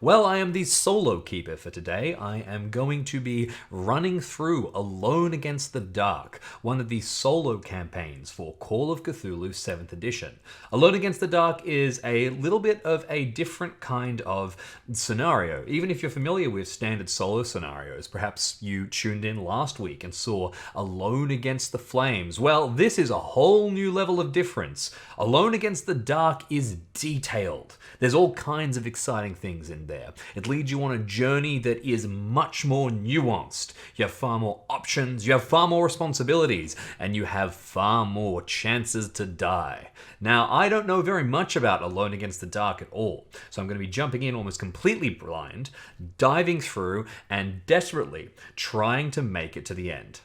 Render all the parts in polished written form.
Well, I am the solo keeper for today. I am going to be running through Alone Against the Dark, one of the solo campaigns for Call of Cthulhu 7th edition. Alone Against the Dark is a little bit of a different kind of scenario. Even if you're familiar with standard solo scenarios, perhaps you tuned in last week and saw Alone Against the Flames. Well, this is a whole new level of difference. Alone Against the Dark is detailed. There's all kinds of exciting things in there. It leads you on a journey that is much more nuanced. You have far more options, you have far more responsibilities, and you have far more chances to die. Now, I don't know very much about Alone Against the Dark at all, so I'm going to be jumping in almost completely blind, diving through, and desperately trying to make it to the end.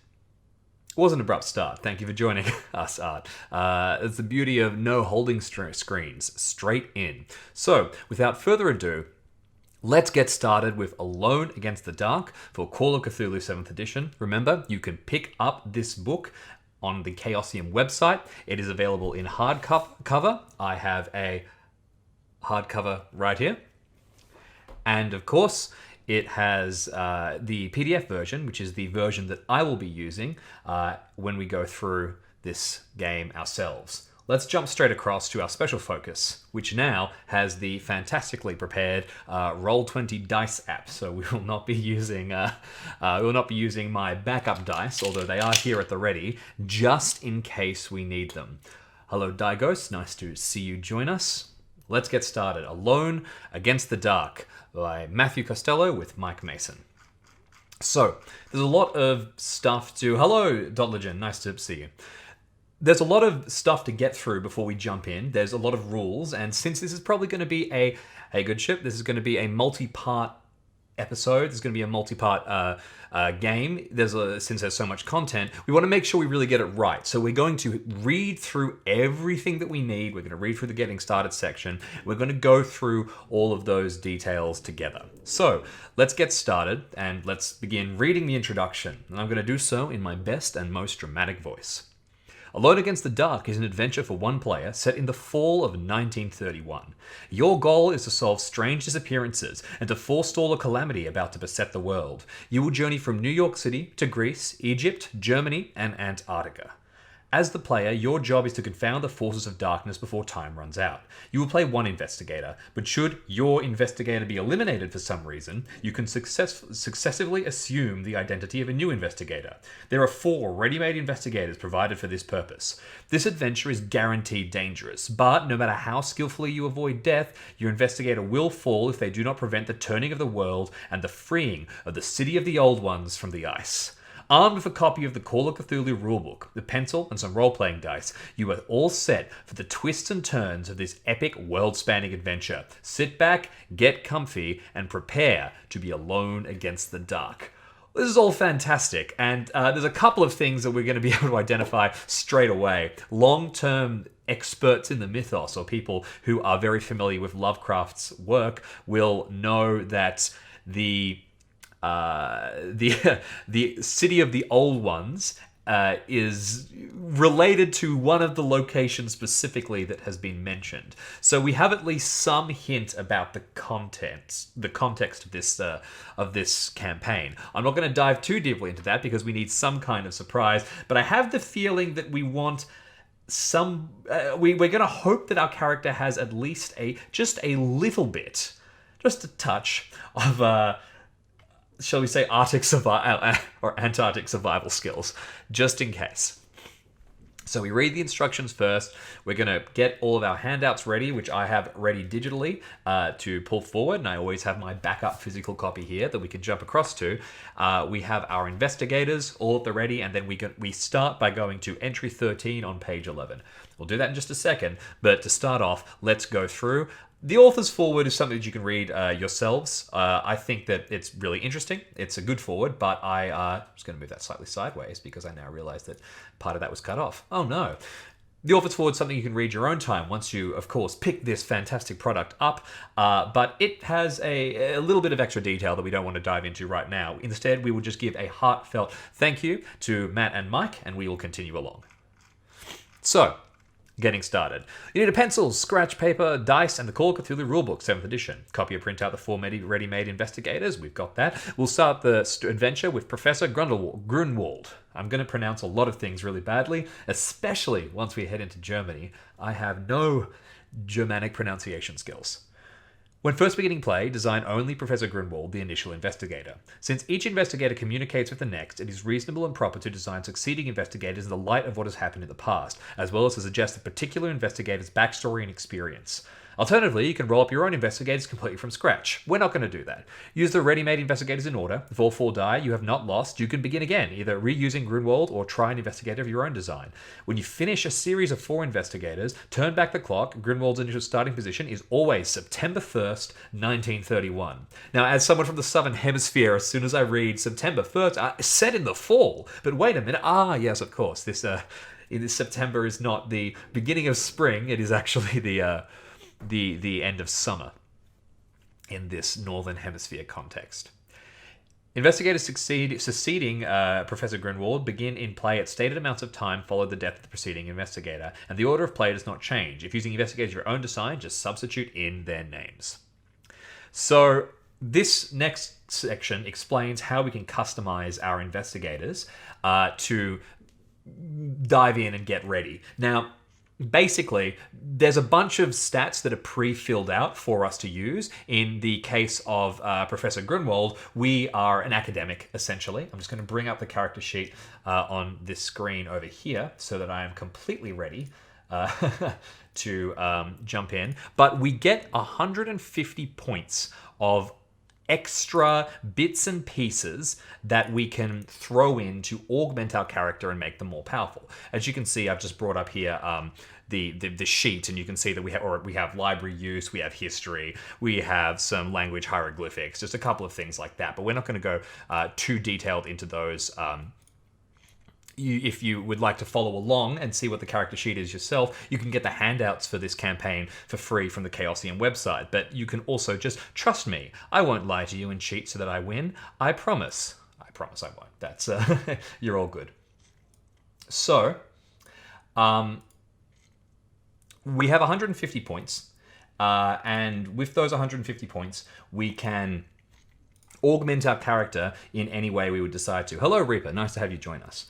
It was an abrupt start. Thank you for joining us, Art. It's the beauty of no holding screens. Straight in. So, without further ado, let's get started with Alone Against the Dark for Call of Cthulhu 7th edition. Remember, you can pick up this book on the Chaosium website. It is available in hardcover. I have a hardcover right here. And of course, it has the PDF version, which is the version that I will be using when we go through this game ourselves. Let's jump straight across to our special focus, which now has the fantastically prepared Roll20 dice app. So we will not be using my backup dice, although they are here at the ready, just in case we need them. Hello, Digos. Nice to see you join us. Let's get started. Alone Against the Dark by Matthew Costello with Mike Mason. So, there's a lot of stuff to... Hello, Dotligen. Nice to see you. There's a lot of stuff to get through before we jump in. There's a lot of rules, and since this is probably going to be a good ship, this is going to be a multi-part episode. There's going to be a multi-part game. Since there's so much content, we want to make sure we really get it right. So we're going to read through everything that we need. We're going to read through the getting started section. We're going to go through all of those details together. So let's get started and let's begin reading the introduction. And I'm going to do so in my best and most dramatic voice. Alone Against the Dark is an adventure for one player set in the fall of 1931. Your goal is to solve strange disappearances and to forestall a calamity about to beset the world. You will journey from New York City to Greece, Egypt, Germany, and Antarctica. As the player, your job is to confound the forces of darkness before time runs out. You will play one investigator, but should your investigator be eliminated for some reason, you can successively assume the identity of a new investigator. There are 4 ready-made investigators provided for this purpose. This adventure is guaranteed dangerous, but no matter how skillfully you avoid death, your investigator will fall if they do not prevent the turning of the world and the freeing of the City of the Old Ones from the ice. Armed with a copy of the Call of Cthulhu rulebook, the pencil, and some role-playing dice, you are all set for the twists and turns of this epic world-spanning adventure. Sit back, get comfy, and prepare to be alone against the dark. This is all fantastic, and there's a couple of things that we're going to be able to identify straight away. Long-term experts in the mythos, or people who are very familiar with Lovecraft's work, will know that the City of the Old Ones is related to one of the locations specifically that has been mentioned. So we have at least some hint about the context of this campaign. I'm not going to dive too deeply into that because we need some kind of surprise, but I have the feeling that we want some... we're going to hope that our character has at least just a little bit, just a touch of... shall we say, Arctic or Antarctic survival skills, just in case. So we read the instructions first. We're going to get all of our handouts ready, which I have ready digitally to pull forward, and I always have my backup physical copy here that we can jump across to. We have our investigators all at the ready, and then we start by going to entry 13 on page 11. We'll do that in just a second, but to start off, let's go through. The author's foreword is something that you can read yourselves. I think that it's really interesting. It's a good foreword, but I'm just going to move that slightly sideways because I now realize that part of that was cut off. Oh no. The author's foreword is something you can read your own time once you, of course, pick this fantastic product up, but it has a little bit of extra detail that we don't want to dive into right now. Instead, we will just give a heartfelt thank you to Matt and Mike, and we will continue along. So, Getting started. You need a pencil, scratch paper, dice, and the Call of Cthulhu Rulebook, 7th edition. Copy or print out the 4 ready-made investigators. We've got that. We'll start the adventure with Professor Grunwald. I'm going to pronounce a lot of things really badly, especially once we head into Germany. I have no Germanic pronunciation skills. When first beginning play, design only Professor Grunwald, the initial investigator. Since each investigator communicates with the next, it is reasonable and proper to design succeeding investigators in the light of what has happened in the past, as well as to suggest the particular investigator's backstory and experience. Alternatively, you can roll up your own investigators completely from scratch. We're not going to do that. Use the ready-made investigators in order. If all 4 die, you have not lost. You can begin again, either reusing Grunwald or try an investigator of your own design. When you finish a series of 4 investigators, turn back the clock. Grunwald's initial starting position is always September 1st, 1931. Now, as someone from the Southern Hemisphere, as soon as I read September 1st, set in the fall. But wait a minute. Yes, of course. This September is not the beginning of spring. It is actually the end of summer in this Northern Hemisphere context. Investigators succeeding Professor Grunwald begin in play at stated amounts of time follow the death of the preceding investigator, and the order of play does not change. If using investigators of your own design, just substitute in their names. So this next section explains how we can customize our investigators to dive in and get ready. Now, basically, there's a bunch of stats that are pre-filled out for us to use. In the case of Professor Grunwald, we are an academic, essentially. I'm just going to bring up the character sheet on this screen over here so that I am completely ready to jump in. But we get 150 points of extra bits and pieces that we can throw in to augment our character and make them more powerful. As you can see, I've just brought up here the sheet, and you can see that we have library use, we have history, we have some language hieroglyphics, just a couple of things like that. But we're not going to go too detailed into those. If you would like to follow along and see what the character sheet is yourself, you can get the handouts for this campaign for free from the Chaosium website. But you can also just trust me. I won't lie to you and cheat so that I win. I promise. I promise I won't. That's you're all good. So, we have 150 points, and with those 150 points, we can augment our character in any way we would decide to. Hello, Reaper. Nice to have you join us.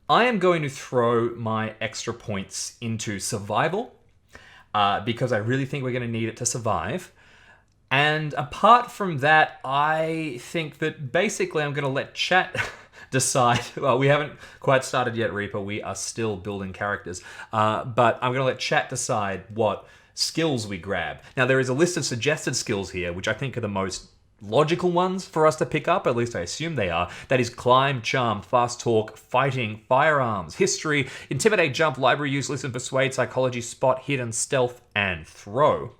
I am going to throw my extra points into survival because I really think we're going to need it to survive. And apart from that, I think that basically I'm going to let chat decide. Well, we haven't quite started yet, Reaper. We are still building characters. But I'm going to let chat decide what skills we grab. Now, there is a list of suggested skills here, which I think are the most logical ones for us to pick up, at least I assume they are. That is climb, charm, fast talk, fighting, firearms, history, intimidate, jump, library use, listen, persuade, psychology, spot, hidden, stealth, and throw.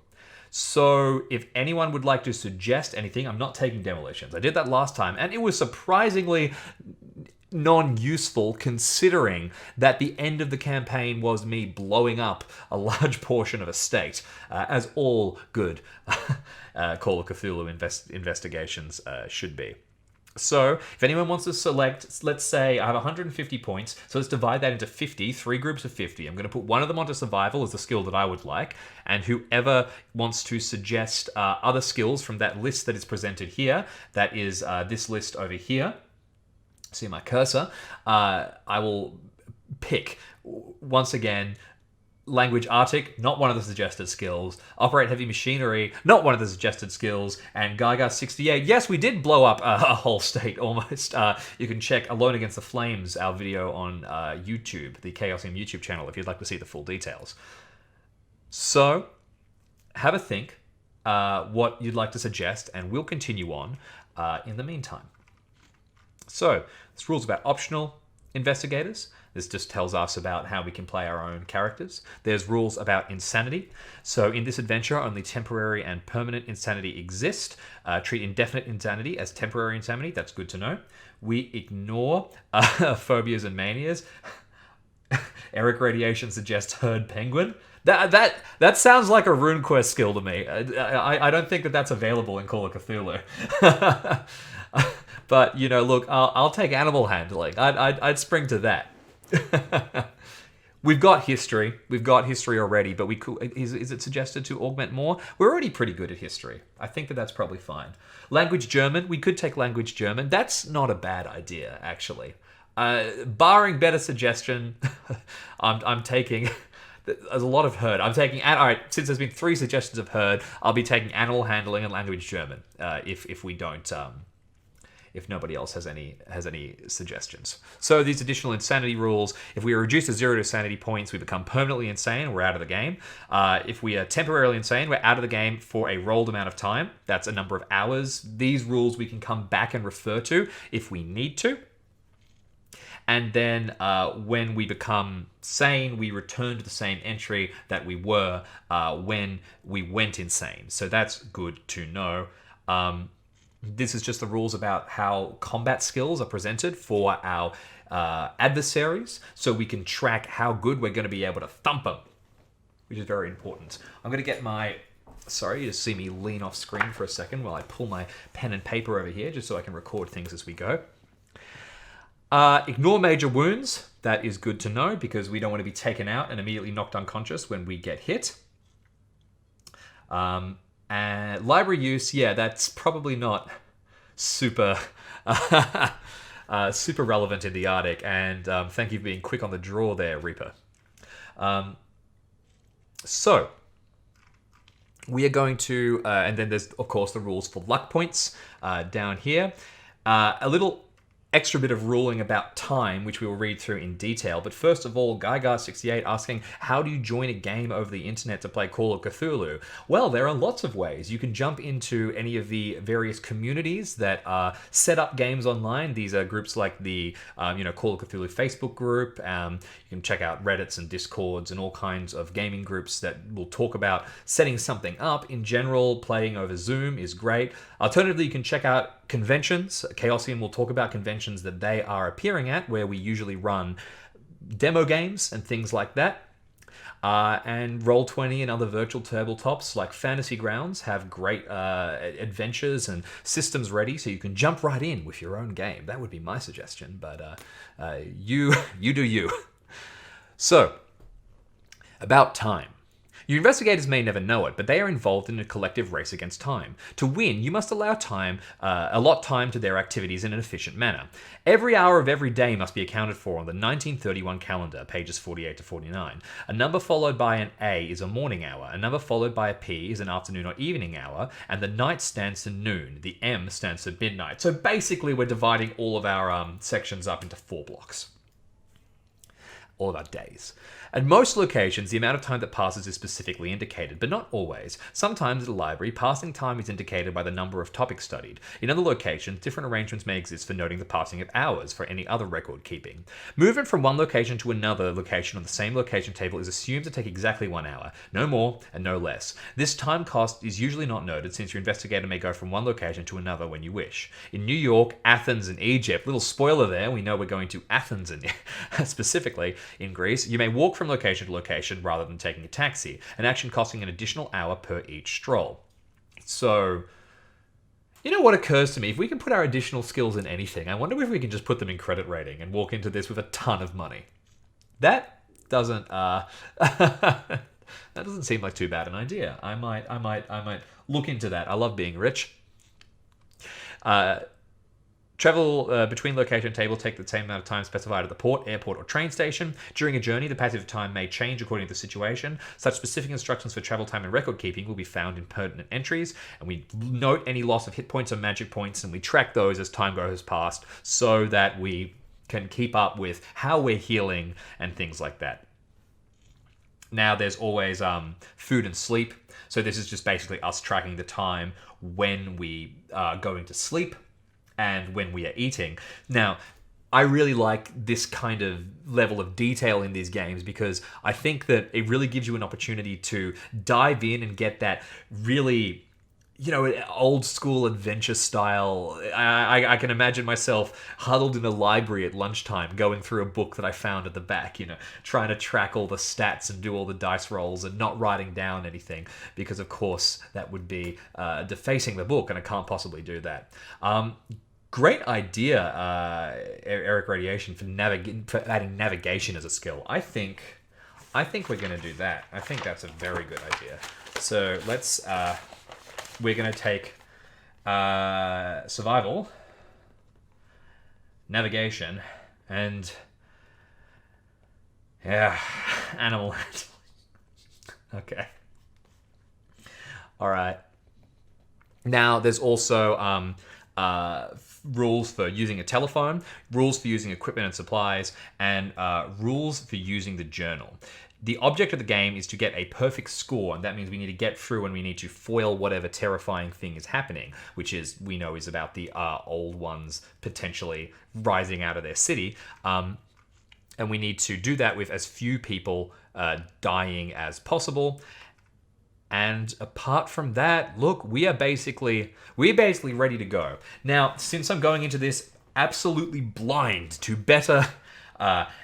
So if anyone would like to suggest anything, I'm not taking demolitions. I did that last time, and it was surprisingly non-useful considering that the end of the campaign was me blowing up a large portion of a state, as all good Call of Cthulhu investigations should be. So if anyone wants to select, let's say I have 150 points, so let's divide that into 50, 3 groups of 50. I'm going to put one of them onto survival as the skill that I would like, and whoever wants to suggest other skills from that list that is presented here, that is this list over here, see my cursor, I will pick, once again, language Arctic, not one of the suggested skills. Operate heavy machinery, not one of the suggested skills. And Gygar 68, yes, we did blow up a whole state almost. You can check Alone Against the Flames, our video on YouTube, the Chaosium YouTube channel, if you'd like to see the full details. So, have a think what you'd like to suggest, and we'll continue on in the meantime. So, this rule's about optional investigators. This just tells us about how we can play our own characters. There's rules about insanity. So in this adventure, only temporary and permanent insanity exist. Treat indefinite insanity as temporary insanity. That's good to know. We ignore phobias and manias. Eric Radiation suggests herd penguin. That sounds like a RuneQuest skill to me. I don't think that that's available in Call of Cthulhu. But, you know, look, I'll take animal handling. I'd spring to that. We've got history. We've got history already, but we could. Is it suggested to augment more? We're already pretty good at history. I think that's probably fine. Language German. We could take language German. That's not a bad idea, actually. Barring better suggestion, I'm taking. There's a lot of herd. I'm taking. All right, since there's been 3 suggestions of herd, I'll be taking animal handling and language German. If we don't. If nobody else has any suggestions. So these additional insanity rules, if we are reduced to 0 to sanity points, we become permanently insane, we're out of the game. If we are temporarily insane, we're out of the game for a rolled amount of time. That's a number of hours. These rules we can come back and refer to if we need to. And then when we become sane, we return to the same entry that we were when we went insane. So that's good to know. This is just the rules about how combat skills are presented for our adversaries, so we can track how good we're going to be able to thump them, which is very important. I'm going to get my... Sorry, you just see me lean off screen for a second while I pull my pen and paper over here, just so I can record things as we go. Ignore major wounds. That is good to know, because we don't want to be taken out and immediately knocked unconscious when we get hit. And library use, yeah, that's probably not super super relevant in the Arctic. And thank you for being quick on the draw there, Reaper. So we are going to, and then there's of course the rules for luck points down here. A little extra bit of ruling about time, which we will read through in detail. But first of all, Gygar68 asking, how do you join a game over the internet to play Call of Cthulhu? Well, there are lots of ways. You can jump into any of the various communities that set up games online. These are groups like the Call of Cthulhu Facebook group. You can check out Reddits and Discords and all kinds of gaming groups that will talk about setting something up. In general, playing over Zoom is great. Alternatively, you can check out conventions. Chaosium will talk about conventions that they are appearing at, where we usually run demo games and things like that. And Roll20 and other virtual tabletops like Fantasy Grounds have great adventures and systems ready, so you can jump right in with your own game. That would be my suggestion, but you do you. So, about time. Your investigators may never know it, but they are involved in a collective race against time. To win, you must allot time to their activities in an efficient manner. Every hour of every day must be accounted for on the 1931 calendar, pages 48 to 49. A number followed by an A is a morning hour, a number followed by a P is an afternoon or evening hour, and the night stands for noon. The M stands for midnight. So basically, we're dividing all of our sections up into 4 blocks. All of our days. At most locations, the amount of time that passes is specifically indicated, but not always. Sometimes at a library, passing time is indicated by the number of topics studied. In other locations, different arrangements may exist for noting the passing of hours for any other record keeping. Movement from one location to another location on the same location table is assumed to take exactly 1 hour, no more and no less. This time cost is usually not noted, since your investigator may go from one location to another when you wish. In New York, Athens, and Egypt, little spoiler there, we know we're going to Athens specifically in Greece, you may walk from location to location rather than taking a taxi, an action costing an additional hour per each stroll. So, you know what occurs to me? If we can put our additional skills in anything, I wonder if we can just put them in credit rating and walk into this with a ton of money. That doesn't that doesn't seem like too bad an idea. I might look into that. I love being rich. Travel between location and table take the same amount of time specified at the port, airport, or train station. During a journey, the passage of time may change according to the situation. Such specific instructions for travel time and record keeping will be found in pertinent entries, and we note any loss of hit points or magic points, and we track those as time goes past so that we can keep up with how we're healing and things like that. Now, there's always food and sleep. So this is just basically us tracking the time when we are going to sleep and when we are eating. Now, I really like this kind of level of detail in these games because I think that it really gives you an opportunity to dive in and get that really, old school adventure style. I can imagine myself huddled in a library at lunchtime going through a book that I found at the back, trying to track all the stats and do all the dice rolls and not writing down anything because, of course, that would be defacing the book and I can't possibly do that. Great idea, Eric Radiation, for adding navigation as a skill. I think I think we're going to do that. I think that's a very good idea. So let's, we're going to take survival, navigation, and, yeah, animal handling. Okay. All right. Now, there's also rules for using a telephone, rules for using equipment and supplies, and rules for using the journal. The object of the game is to get a perfect score, and that means we need to get through and we need to foil whatever terrifying thing is happening, which is, we know, is about the old ones potentially rising out of their city. And we need to do that with as few people dying as possible. And apart from that, look, we're basically ready to go. Now, since I'm going into this absolutely blind to better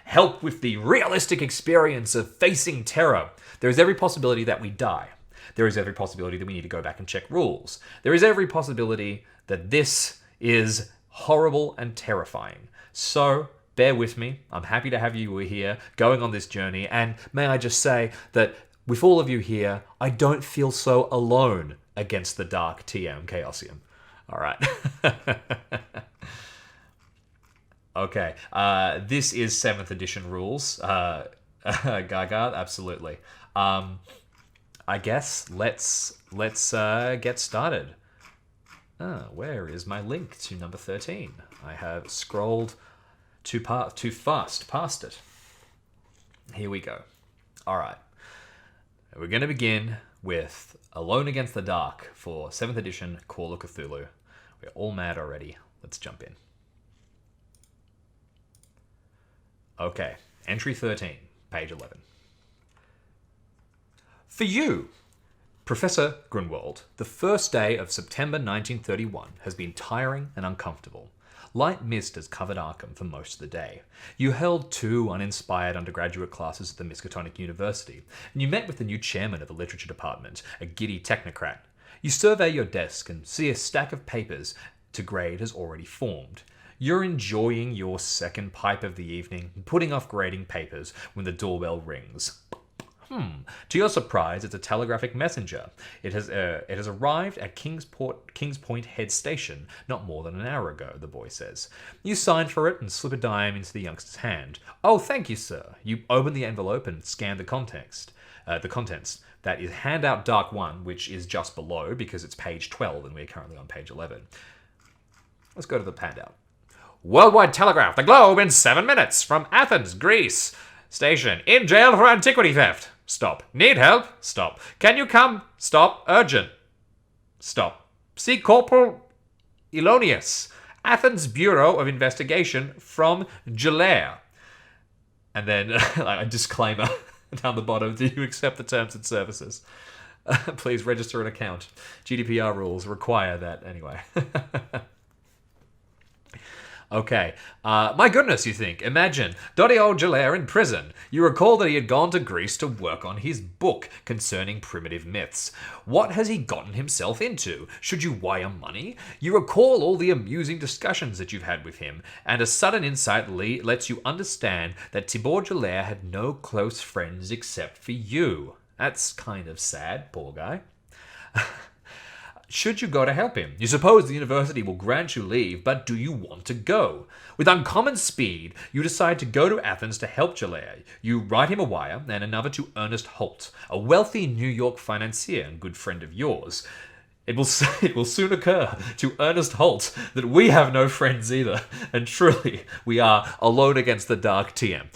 help with the realistic experience of facing terror, there is every possibility that we die. There is every possibility that we need to go back and check rules. There is every possibility that this is horrible and terrifying. So, bear with me. I'm happy to have you here going on this journey. And may I just say that with all of you here, I don't feel so alone against the dark TM Chaosium. All right. Okay. This is 7th edition rules. Gaga, absolutely. I guess let's get started. Where is my link to number 13? I have scrolled too fast past it. Here we go. All right. We're going to begin with Alone Against the Dark for 7th edition Call of Cthulhu. We're all mad already. Let's jump in. Okay, entry 13, page 11. For you, Professor Grunwald, the first day of September 1931 has been tiring and uncomfortable. Light mist has covered Arkham for most of the day. You held 2 uninspired undergraduate classes at the Miskatonic University, and you met with the new chairman of the literature department, a giddy technocrat. You survey your desk and see a stack of papers to grade has already formed. You're enjoying your second pipe of the evening, putting off grading papers when the doorbell rings. To your surprise, it's a telegraphic messenger. It has arrived at Kings Point Head Station not more than an hour ago, the boy says. You sign for it and slip a dime into the youngster's hand. Oh, thank you, sir. You open the envelope and scan the contents. That is handout Dark 1, which is just below because it's page 12 and we're currently on page 11. Let's go to the handout. Worldwide telegraph, the globe in 7 minutes from Athens, Greece. Station, in jail for antiquity theft. Stop. Need help? Stop. Can you come? Stop. Urgent. Stop. See Corporal Elonius, Athens Bureau of Investigation from Gelair. And then a disclaimer down the bottom. Do you accept the terms and services? Please register an account. GDPR rules require that anyway. Okay. My goodness, you think. Imagine. Dodio Gelair in prison. You recall that he had gone to Greece to work on his book concerning primitive myths. What has he gotten himself into? Should you wire money? You recall all the amusing discussions that you've had with him, and a sudden insight lets you understand that Tibor Gelair had no close friends except for you. That's kind of sad, poor guy. Should you go to help him? You suppose the university will grant you leave, but do you want to go? With uncommon speed, you decide to go to Athens to help Gelair. You write him a wire, and another to Ernest Holt, a wealthy New York financier and good friend of yours. It will soon occur to Ernest Holt that we have no friends either, and truly, we are alone against the dark TM.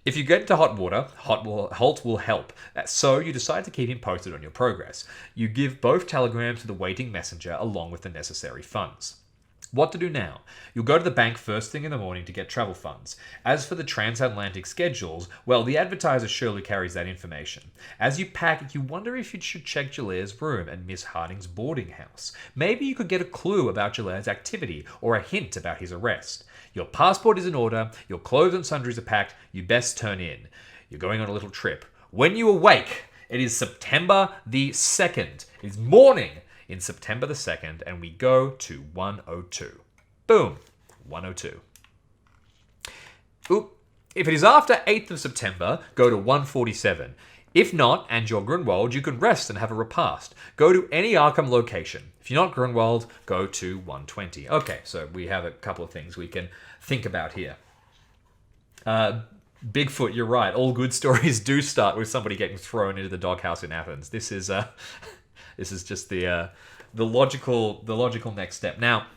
If you get into hot water, Holt will help. So you decide to keep him posted on your progress. You give both telegrams to the waiting messenger along with the necessary funds. What to do now? You'll go to the bank first thing in the morning to get travel funds. As for the transatlantic schedules, well, the advertiser surely carries that information. As you pack, you wonder if you should check Gelair's room and Miss Harding's boarding house. Maybe you could get a clue about Gelair's activity or a hint about his arrest. Your passport is in order, your clothes and sundries are packed, you best turn in. You're going on a little trip. When you awake, it is September the 2nd. It is morning in September the 2nd, and we go to 102. Boom, 102. Oop, If it is after 8th of September, go to 147. If not, and you're Grunwald, you can rest and have a repast. Go to any Arkham location. If you're not Grunwald, go to 120. Okay, so we have a couple of things we can think about here. Bigfoot, you're right. All good stories do start with somebody getting thrown into the doghouse in Athens. This is just the logical next step. Now,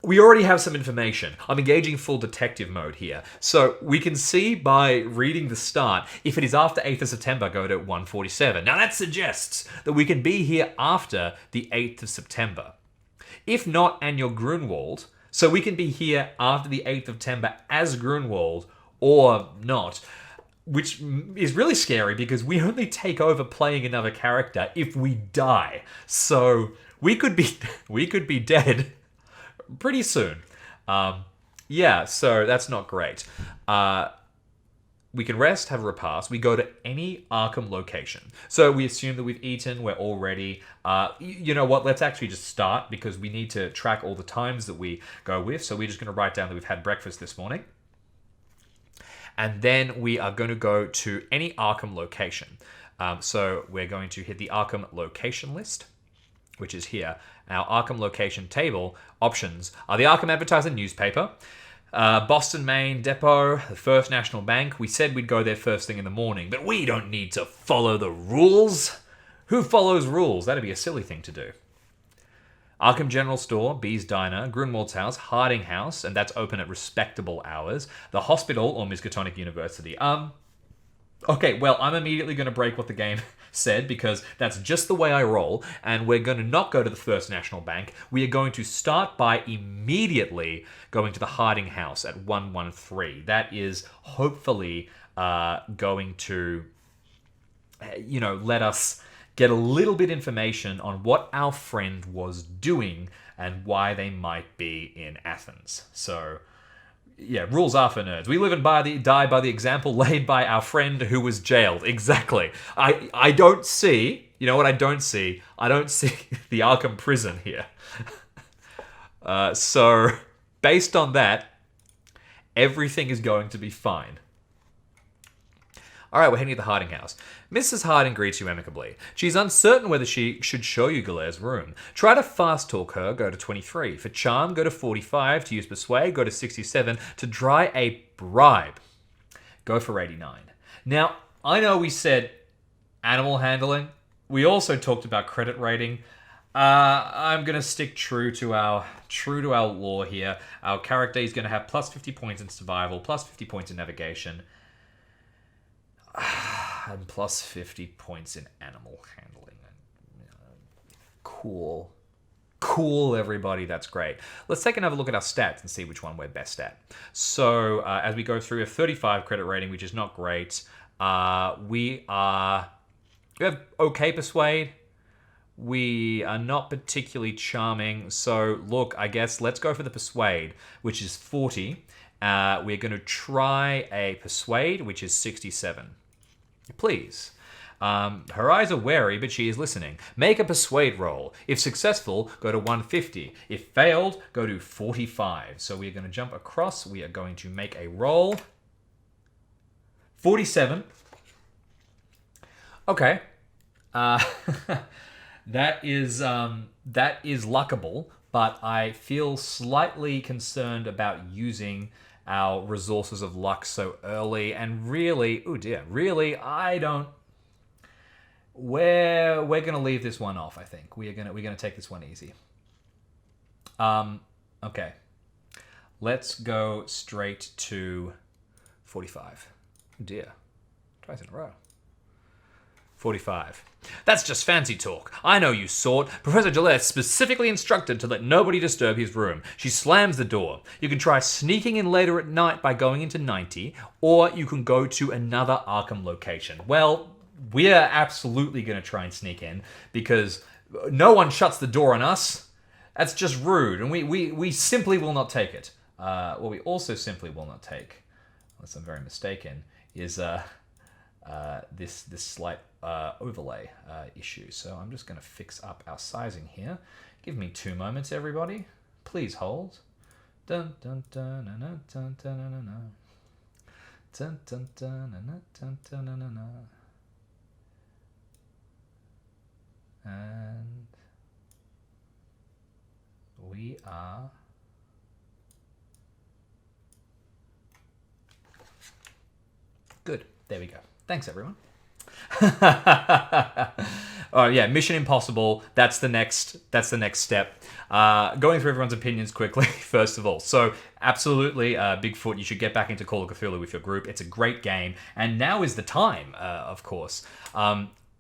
we already have some information. I'm engaging full detective mode here. So we can see by reading the start, if it is after 8th of September, go to 147. Now that suggests that we can be here after the 8th of September. If not, and you're Grunwald, so we can be here after the 8th of September as Grunwald or not, which is really scary because we only take over playing another character if we die. So we could be dead pretty soon. Yeah, so that's not great. We can rest, have a repast. We go to any Arkham location. So we assume that we've eaten, we're all ready. You know what, let's actually just start because we need to track all the times that we go with. So we're just going to write down that we've had breakfast this morning. And then we are going to go to any Arkham location. So we're going to hit the Arkham location list, which is here. Our Arkham location table options are the Arkham Advertiser newspaper, Boston Main Depot, the First National Bank. We said we'd go there first thing in the morning, but we don't need to follow the rules. Who follows rules? That'd be a silly thing to do. Arkham General Store, Bee's Diner, Grunwald's House, Harding House, and that's open at respectable hours. The hospital or Miskatonic University. Okay, well, I'm immediately going to break what the game said because that's just the way I roll, and we're going to not go to the First National Bank. We are going to start by immediately going to the Harding House at 113. That is hopefully going to, let us get a little bit information on what our friend was doing and why they might be in Athens. So, yeah, rules are for nerds. We live and die by the example laid by our friend who was jailed. Exactly. I don't see, you know what I don't see? I don't see the Arkham prison here. So, based on that, everything is going to be fine. All right, we're heading to the Harding house. Mrs. Harding greets you amicably. She's uncertain whether she should show you Galaire's room. Try to fast talk her, go to 23. For charm, go to 45. To use persuade, go to 67. To dry a bribe, go for 89. Now, I know we said animal handling. We also talked about credit rating. I'm going to stick true to our law here. Our character is going to have plus 50 points in survival, plus 50 points in navigation, and plus 50 points in animal handling. Cool, everybody. That's great. Let's take another look at our stats and see which one we're best at. So, as we go through, a 35 credit rating, which is not great. We have okay persuade. We are not particularly charming. So, look, I guess let's go for the persuade, which is 40. We're going to try a persuade, which is 67. Please. Her eyes are wary, but she is listening. Make a persuade roll. If successful, go to 150. If failed, go to 45. So we're going to jump across. We are going to make a roll. 47. Okay. That is luckable, but I feel slightly concerned about using our resources of luck so early, and really, oh dear, really, I don't. We're gonna leave this one off. I think we're gonna take this one easy. Okay, let's go straight to 45. Oh dear, twice in a row. 45. That's just fancy talk. I know you saw it. Professor Gillette specifically instructed to let nobody disturb his room. She slams the door. You can try sneaking in later at night by going into 90, or you can go to another Arkham location. Well, we're absolutely going to try and sneak in, because no one shuts the door on us. That's just rude, and we simply will not take it. What we also simply will not take, unless I'm very mistaken, is this slight overlay issue. So I'm just going to fix up our sizing here. Give me 2 moments, everybody. Please hold. Dun dun dun dun dun dun dun dun. Dun, dun, dun, na, na, dun, dun, na, na, na. And we are good. There we go. Thanks, everyone. Oh yeah, Mission Impossible. That's the next step. Going through everyone's opinions quickly. First of all, so absolutely, Bigfoot. You should get back into Call of Cthulhu with your group. It's a great game, and now is the time. Of course,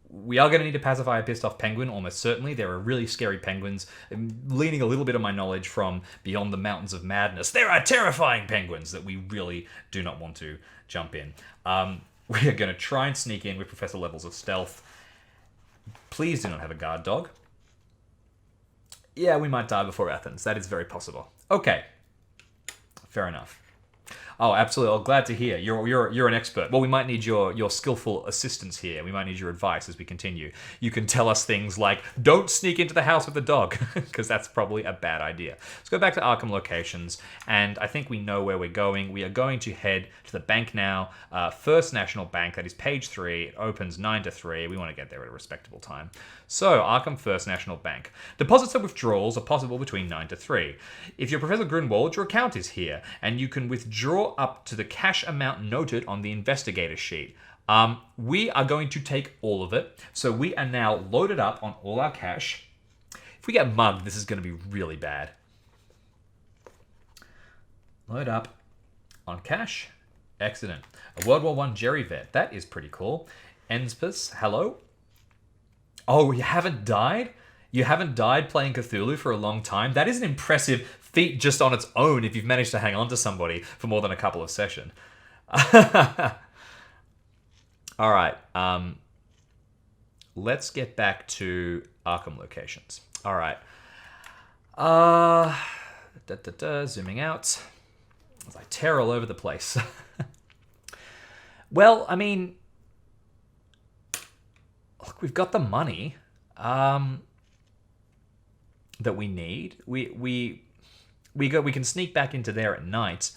we are going to need to pacify a pissed off penguin. Almost certainly, there are really scary penguins. I'm leaning a little bit of my knowledge from Beyond the Mountains of Madness. There are terrifying penguins that we really do not want to jump in. We are going to try and sneak in with Professor levels of stealth. Please do not have a guard dog. Yeah, we might die before Athens. That is very possible. Okay. Fair enough. Oh, absolutely. I'm glad to hear. You're an expert. Well, we might need your skillful assistance here. We might need your advice as we continue. You can tell us things like, don't sneak into the house with the dog, because that's probably a bad idea. Let's go back to Arkham locations, and I think we know where we're going. We are going to head to the bank now. First National Bank, that is page 3. It opens 9 to 3. We want to get there at a respectable time. So, Arkham First National Bank. Deposits and withdrawals are possible between 9 to 3. If you're Professor Grunwald, your account is here, and you can withdraw up to the cash amount noted on the investigator sheet. We are going to take all of it, so we are now loaded up on all our cash. If we get mugged, this is going to be really bad. Load up on cash. Excellent. A World War I Jerry vet. That is pretty cool. Enspus, hello. Oh, you haven't died? You haven't died playing Cthulhu for a long time? That is an impressive feat just on its own if you've managed to hang on to somebody for more than a couple of sessions. All right. Let's get back to Arkham locations. All right. Zooming out. As I tear all over the place. Well, I mean, look, we've got the money that we need. We can sneak back into there at night.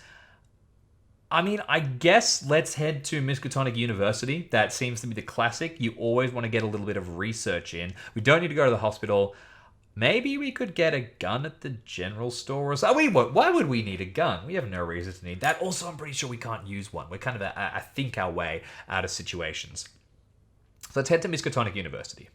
I mean, I guess let's head to Miskatonic University. That seems to be the classic. You always want to get a little bit of research in. We don't need to go to the hospital. Maybe we could get a gun at the general store or something. Why would we need a gun? We have no reason to need that. Also, I'm pretty sure we can't use one. We're kind of I think our way out of situations. So let's head to Miskatonic University.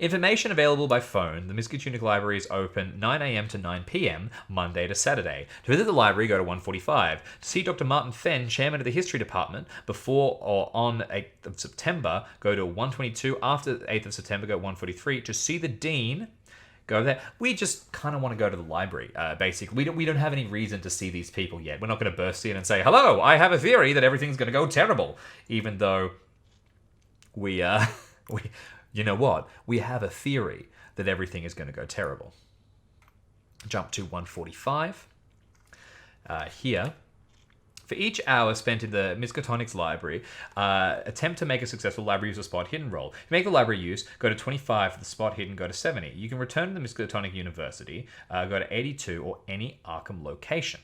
Information available by phone. The Miskatonic Library is open 9 a.m. to 9 p.m. Monday to Saturday. To visit the library, go to 145. To see Dr. Martin Fenn, Chairman of the History Department, before or on 8th of September, go to 122. After 8th of September, go to 143. To see the Dean, go there. We just kind of want to go to the library, basically. We don't have any reason to see these people yet. We're not going to burst in and say, hello, I have a theory that everything's going to go terrible. Even though we you know what? We have a theory that everything is going to go terrible. Jump to 145. Here. For each hour spent in the Miskatonic's library, attempt to make a successful library user spot hidden roll. If you make the library use, go to 25 for the spot hidden, go to 70. You can return to the Miskatonic University, go to 82 or any Arkham location.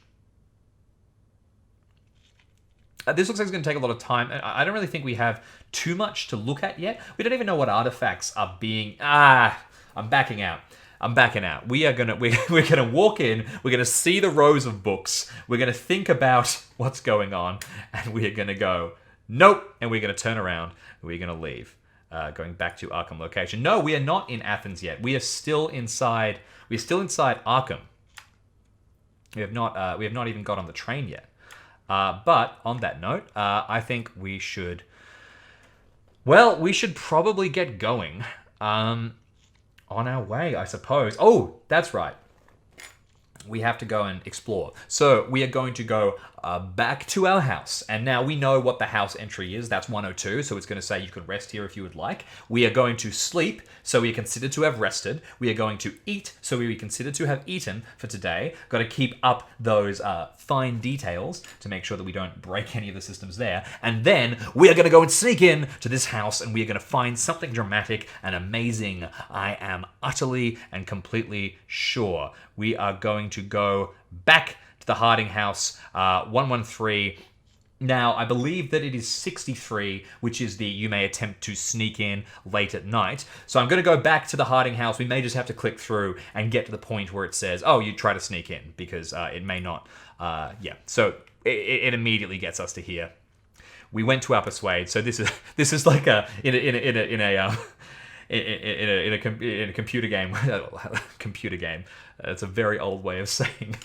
This looks like it's going to take a lot of time. I don't really think we have too much to look at yet. We don't even know what artifacts are being... I'm backing out. I'm backing out. We're gonna walk in. We're gonna see the rows of books. We're gonna think about what's going on, and we're gonna go nope. And we're gonna turn around. And we're gonna leave. Going back to Arkham location. No, we are not in Athens yet. We are still inside. We're still inside Arkham. We have not even got on the train yet. But on that note, I think we should probably get going on our way, I suppose. Oh, that's right. We have to go and explore. So we are going to go back to our house. And now we know what the house entry is. That's 102. So it's going to say you can rest here if you would like. We are going to sleep. So we are considered to have rested. We are going to eat. So we are considered to have eaten for today. Got to keep up those fine details to make sure that we don't break any of the systems there. And then we are going to go and sneak in to this house. And we are going to find something dramatic and amazing. I am utterly and completely sure. We are going to go back to the Harding house, 113, Now, I believe that it is 63, which is the you may attempt to sneak in late at night. So I'm going to go back to the hiding house. We may just have to click through and get to the point where it says, oh, you try to sneak in, because it may not. Yeah, so it immediately gets us to here. We went to our persuade. So this is like in a computer game. Computer game. It's a very old way of saying.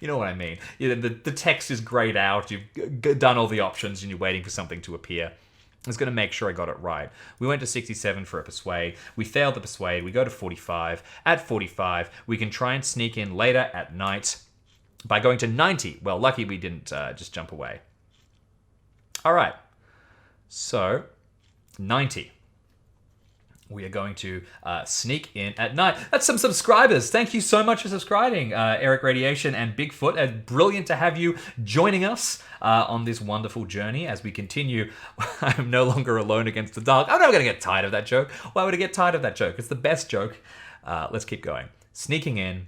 You know what I mean? The text is grayed out. You've done all the options and you're waiting for something to appear. I was going to make sure I got it right. We went to 67 for a persuade. We failed the persuade. We go to 45. At 45, we can try and sneak in later at night by going to 90. Well, lucky we didn't just jump away. All right. So, 90. We are going to sneak in at night. That's some subscribers. Thank you so much for subscribing, Eric Radiation and Bigfoot. Brilliant to have you joining us on this wonderful journey as we continue. I'm no longer alone against the dark. I'm never going to get tired of that joke. Why would I get tired of that joke? It's the best joke. Let's keep going. Sneaking in.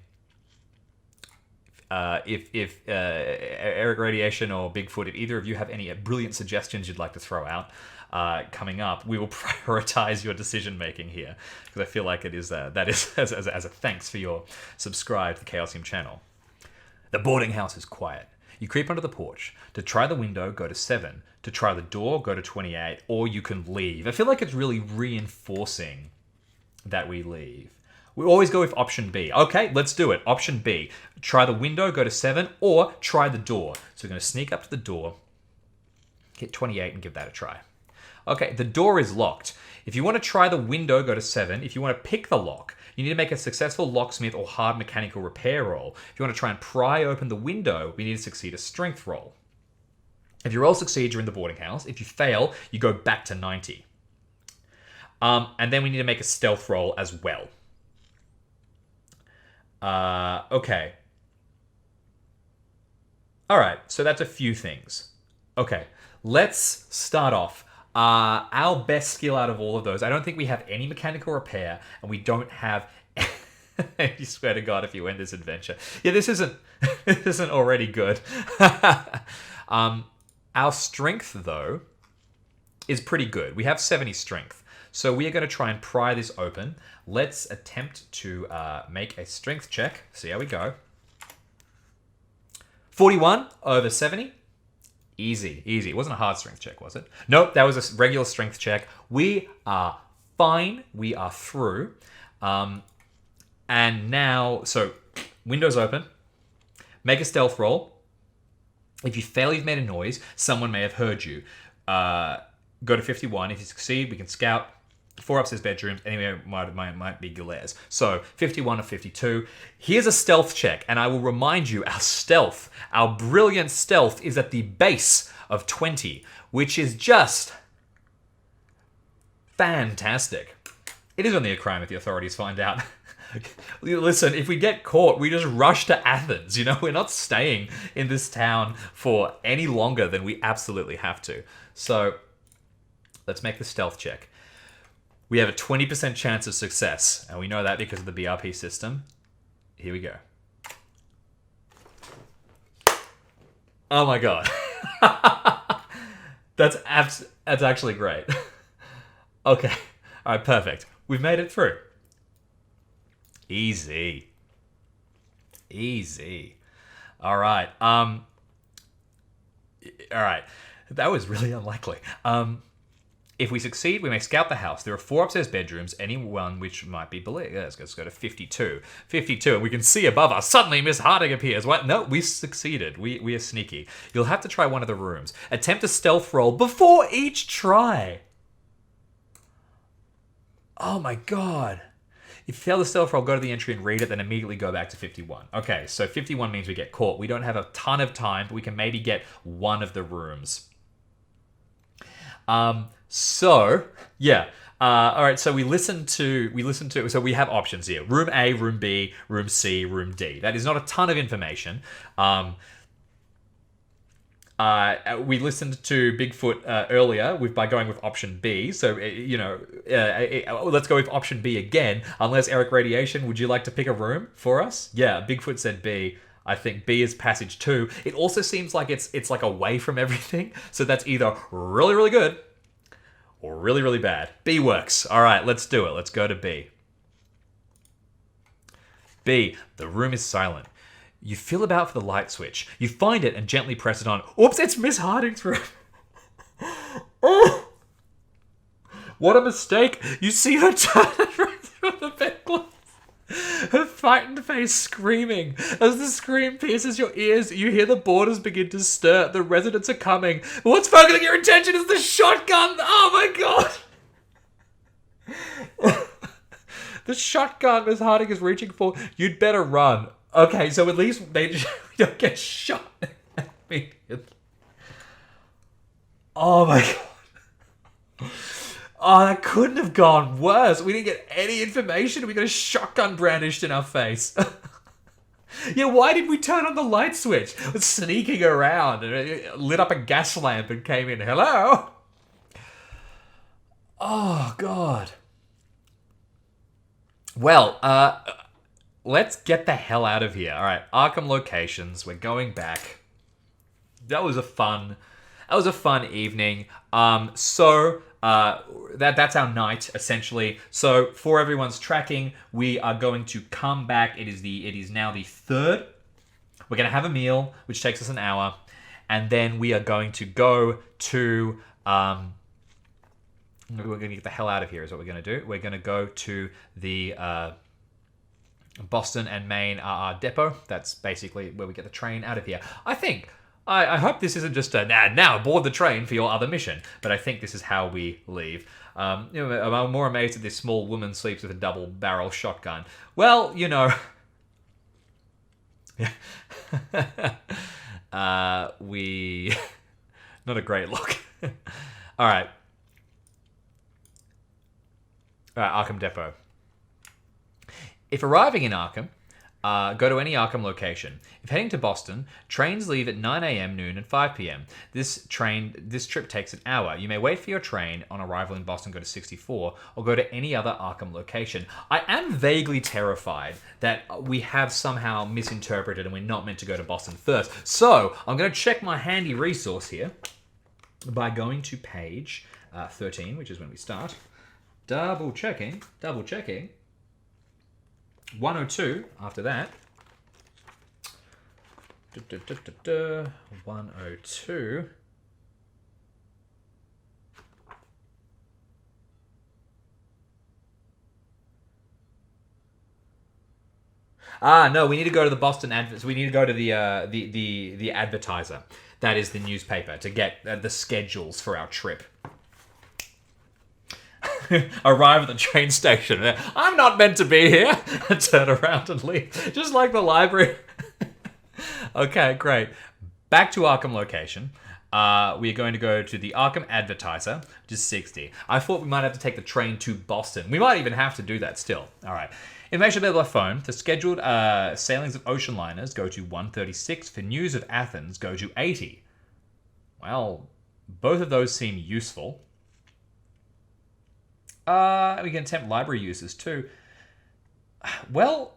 If Eric Radiation or Bigfoot, if either of you have any brilliant suggestions you'd like to throw out, coming up, we will prioritize your decision making here, because I feel like it is that is as a thanks for your subscribe to the Chaosium channel. The boarding house is quiet. You creep onto the porch. To try the window, go to 7. To try the door, go to 28, or you can leave. I feel like it's really reinforcing that we leave. We always go with option B. Okay, let's do it. Option B. Try the window, go to 7, or try the door. So we're going to sneak up to the door, hit 28, and give that a try. Okay, the door is locked. If you want to try the window, go to 7. If you want to pick the lock, you need to make a successful locksmith or hard mechanical repair roll. If you want to try and pry open the window, we need to succeed a strength roll. If you roll succeed, you're in the boarding house. If you fail, you go back to 90. And then we need to make a stealth roll as well. Okay. All right, so that's a few things. Okay, let's start off. Our best skill out of all of those, I don't think we have any mechanical repair, and we don't have... You swear to God if you win this adventure. Yeah, this isn't already good. Our strength, though, is pretty good. We have 70 strength. So we are going to try and pry this open. Let's attempt to make a strength check. See how we go. 41 over 70. Easy, easy. It wasn't a hard strength check, was it? Nope, that was a regular strength check. We are fine. We are through. And now, so windows open. Make a stealth roll. If you fail, you've made a noise. Someone may have heard you. Go to 51. If you succeed, we can scout. 4 upstairs bedrooms. Anywhere might be Gilaire's. So 51 or 52. Here's a stealth check, and I will remind you, our stealth, our brilliant stealth, is at the base of 20, which is just fantastic. It is only a crime if the authorities find out. Listen, if we get caught, we just rush to Athens. You know, we're not staying in this town for any longer than we absolutely have to. So let's make the stealth check. We have a 20% chance of success, and we know that because of the BRP system. Here we go. Oh my God. That's actually great. Okay. All right, perfect. We've made it through. Easy. Easy. All right. All right. That was really unlikely. If we succeed, we may scout the house. There are 4 upstairs bedrooms, any one which might be below. Let's go to 52. 52, and we can see above us. Suddenly, Miss Harding appears. What? No, we succeeded. We are sneaky. You'll have to try one of the rooms. Attempt a stealth roll before each try. Oh my God. If you fail the stealth roll, go to the entry and read it, then immediately go back to 51. Okay, so 51 means we get caught. We don't have a ton of time, but we can maybe get one of the rooms. So, yeah. All right, so we listen to, so we have options here. Room A, Room B, Room C, Room D. That is not a ton of information. We listened to Bigfoot earlier by going with option B. So, let's go with option B again. Unless Eric Radiation, would you like to pick a room for us? Yeah, Bigfoot said B. I think B is passage 2. It also seems like it's like away from everything. So that's either really, really good or really, really bad. B works. All right, let's do it. Let's go to B. B, the room is silent. You feel about for the light switch. You find it and gently press it on. Oops, it's Miss Harding's room. Oh, what a mistake. You see her turn right through the bedclothes. Her frightened face screaming. As the scream pierces your ears, you hear the boarders begin to stir. The residents are coming. But what's focusing your attention is the shotgun. Oh my god. The shotgun Miss Harding is reaching for. You'd better run. Okay, so at least they don't get shot immediately. Oh my god. Oh, that couldn't have gone worse. We didn't get any information. We got a shotgun brandished in our face. Yeah, why did we turn on the light switch? It was sneaking around and it lit up a gas lamp and came in. Hello? Oh, God. Well, let's get the hell out of here. All right, Arkham locations. We're going back. That was a fun evening. That's our night essentially. So for everyone's tracking, we are going to come back. It is now the 3rd. We're going to have a meal, which takes us an hour, and then we are going to go to. We're going to get the hell out of here. Is what we're going to do. We're going to go to the Boston and Maine depot. That's basically where we get the train out of here. I hope this isn't just a now board the train for your other mission, but I think this is how we leave. I'm more amazed that this small woman sleeps with a double-barrel shotgun. Well, we not a great look. All right, Arkham Depot. If arriving in Arkham, go to any Arkham location. If heading to Boston, trains leave at 9 a.m., noon, and 5 p.m. This trip takes an hour. You may wait for your train on arrival in Boston, go to 64, or go to any other Arkham location. I am vaguely terrified that we have somehow misinterpreted and we're not meant to go to Boston first. So I'm going to check my handy resource here by going to page 13, which is when we start. Double checking. 102 after that. 102. No, we need to go to the Boston Advertiser. We need to go to the Advertiser. That is the newspaper to get the schedules for our trip. Arrive at the train station. I'm not meant to be here. Turn around and leave. Just like the library. Okay, great. Back to Arkham location. We are going to go to the Arkham Advertiser, which is 60. I thought we might have to take the train to Boston. We might even have to do that still. All right. Information available by phone. For scheduled sailings of ocean liners, go to 136. For news of Athens, go to 80. Well, both of those seem useful. We can attempt library uses too. Well,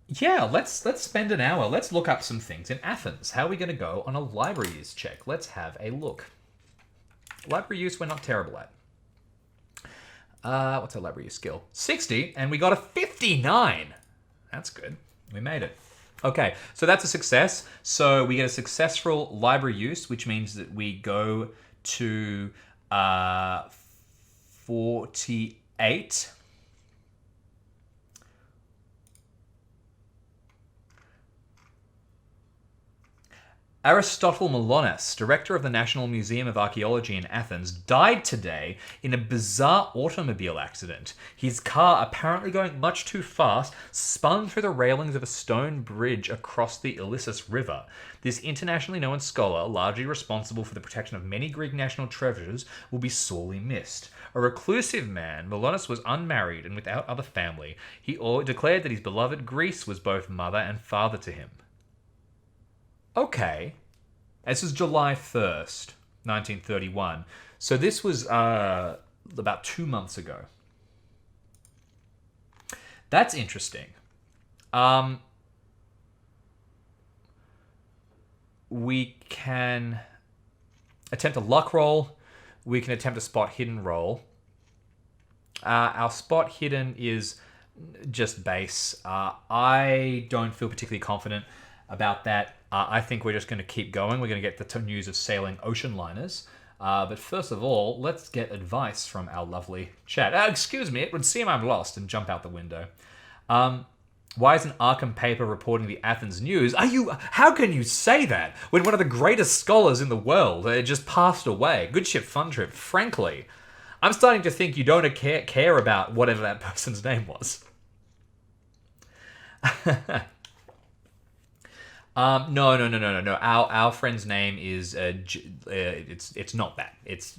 yeah, let's spend an hour. Let's look up some things in Athens. How are we going to go on a library use check? Let's have a look. Library use we're not terrible at. What's our library use skill? 60, and we got a 59. That's good. We made it. Okay, so that's a success. So we get a successful library use, which means that we go to 48. Aristotle Malonis, director of the National Museum of Archaeology in Athens, died today in a bizarre automobile accident. His car, apparently going much too fast, spun through the railings of a stone bridge across the Ilissus River. This internationally known scholar, largely responsible for the protection of many Greek national treasures, will be sorely missed. A reclusive man, Malonis was unmarried and without other family. He declared that his beloved Greece was both mother and father to him. Okay. This was July 1st, 1931. So this was about 2 months ago. That's interesting. we can attempt a luck roll. We can attempt a spot hidden roll. Our spot hidden is just base. I don't feel particularly confident about that. I think we're just going to keep going. We're going to get the news of sailing ocean liners. But first of all, let's get advice from our lovely chat. Excuse me, it would seem I'm lost, and jump out the window. Why is an Arkham paper reporting the Athens news? How can you say that when one of the greatest scholars in the world just passed away? Good ship, fun trip. Frankly, I'm starting to think you don't care about whatever that person's name was. No. Our friend's name is it's not that. It's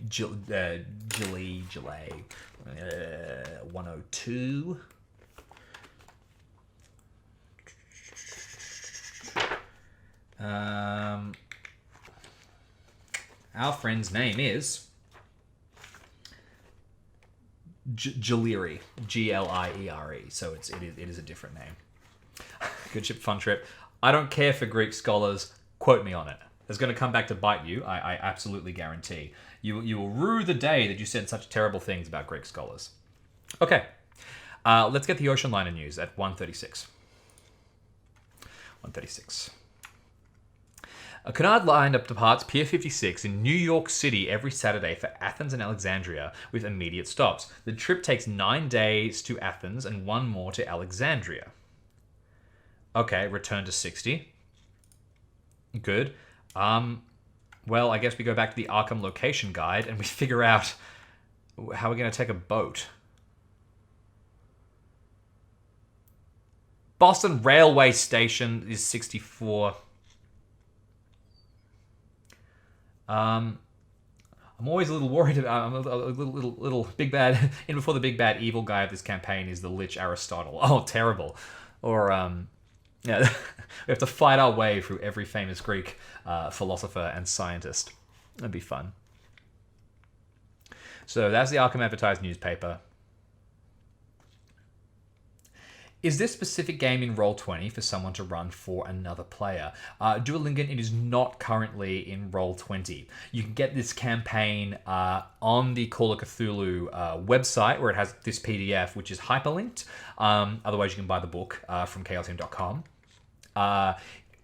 Gilly 102. Our friend's name is Giliere, Gliere. So it is a different name. Good ship, fun trip. I don't care for Greek scholars. Quote me on it. It's going to come back to bite you. I absolutely guarantee. You will rue the day that you said such terrible things about Greek scholars. Okay. Let's get the ocean liner news at 1:36. 1:36. A Cunard line departs Pier 56 in New York City every Saturday for Athens and Alexandria with immediate stops. The trip takes 9 days to Athens and 1 more to Alexandria. Okay, return to 60. Good. Well, I guess we go back to the Arkham location guide and we figure out how we're going to take a boat. Boston Railway Station is 64. I'm always a little worried about. I'm a little big bad. In before the big bad evil guy of this campaign is the Lich Aristotle. Oh, terrible! Or yeah, we have to fight our way through every famous Greek philosopher and scientist. That'd be fun. So that's the Arkham advertised newspaper. Is this specific game in Roll20 for someone to run for another player? Duolingon, it is not currently in Roll20. You can get this campaign on the Call of Cthulhu website, where it has this PDF, which is hyperlinked. Otherwise, you can buy the book from chaosium.com.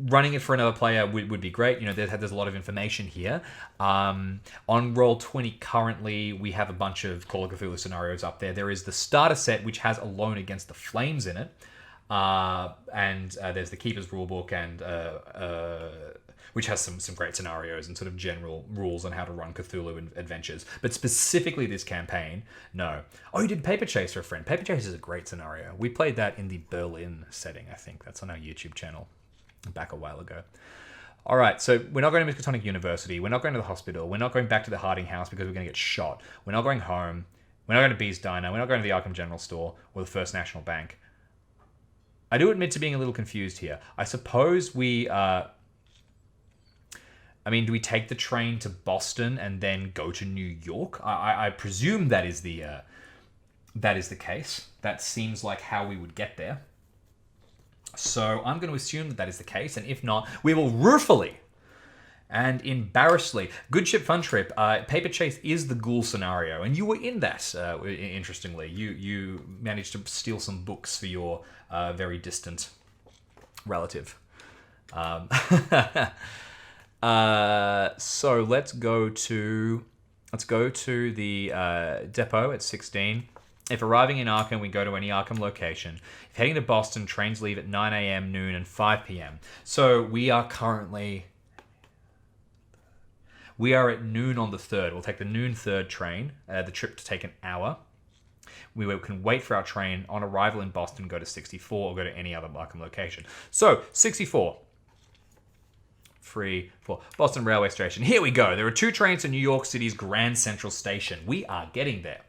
Running it for another player would be great. You know, there's a lot of information here. On Roll20 currently, we have a bunch of Call of Cthulhu scenarios up there. There is the starter set, which has Alone Against the Flames in it. And there's the Keeper's Rulebook, and which has some great scenarios and sort of general rules on how to run Cthulhu adventures. But specifically this campaign, no. Oh, you did Paper Chase for a friend. Paper Chase is a great scenario. We played that in the Berlin setting, I think. That's on our YouTube channel back a while ago. All right, so we're not going to Miskatonic University. We're not going to the hospital. We're not going back to the Harding house because we're going to get shot. We're not going home. We're not going to Bee's Diner. We're not going to the Arkham General Store or the First National Bank. I do admit to being a little confused here. I suppose we... do we take the train to Boston and then go to New York? I presume that is the case. That seems like how we would get there. So I'm going to assume that is the case, and if not, we will ruefully and embarrassedly. Good Ship Fun Trip. Paper Chase is the ghoul scenario, and you were in that. Interestingly, you managed to steal some books for your very distant relative. So let's go to the depot at 16. If arriving in Arkham, we go to any Arkham location. If heading to Boston, trains leave at 9 a.m., noon, and 5 p.m. So we are at noon on the 3rd. We'll take the noon 3rd train. The trip to take an hour. We can wait for our train. On arrival in Boston, go to 64 or go to any other Arkham location. So, 64. 3, 4. Boston Railway Station. Here we go. There are 2 trains to New York City's Grand Central Station. We are getting there.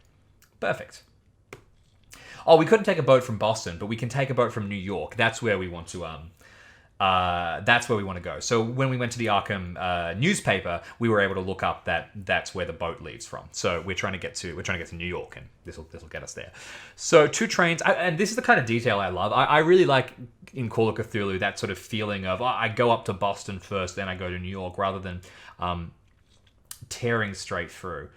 Perfect. Oh, we couldn't take a boat from Boston, but we can take a boat from New York. That's where we want to That's where we want to go. So when we went to the Arkham newspaper, we were able to look up that's where the boat leaves from. So we're trying to get to New York, and this will get us there. So 2 trains, and this is the kind of detail I love. I really like in Call of Cthulhu that sort of feeling of I go up to Boston first, then I go to New York, rather than tearing straight through.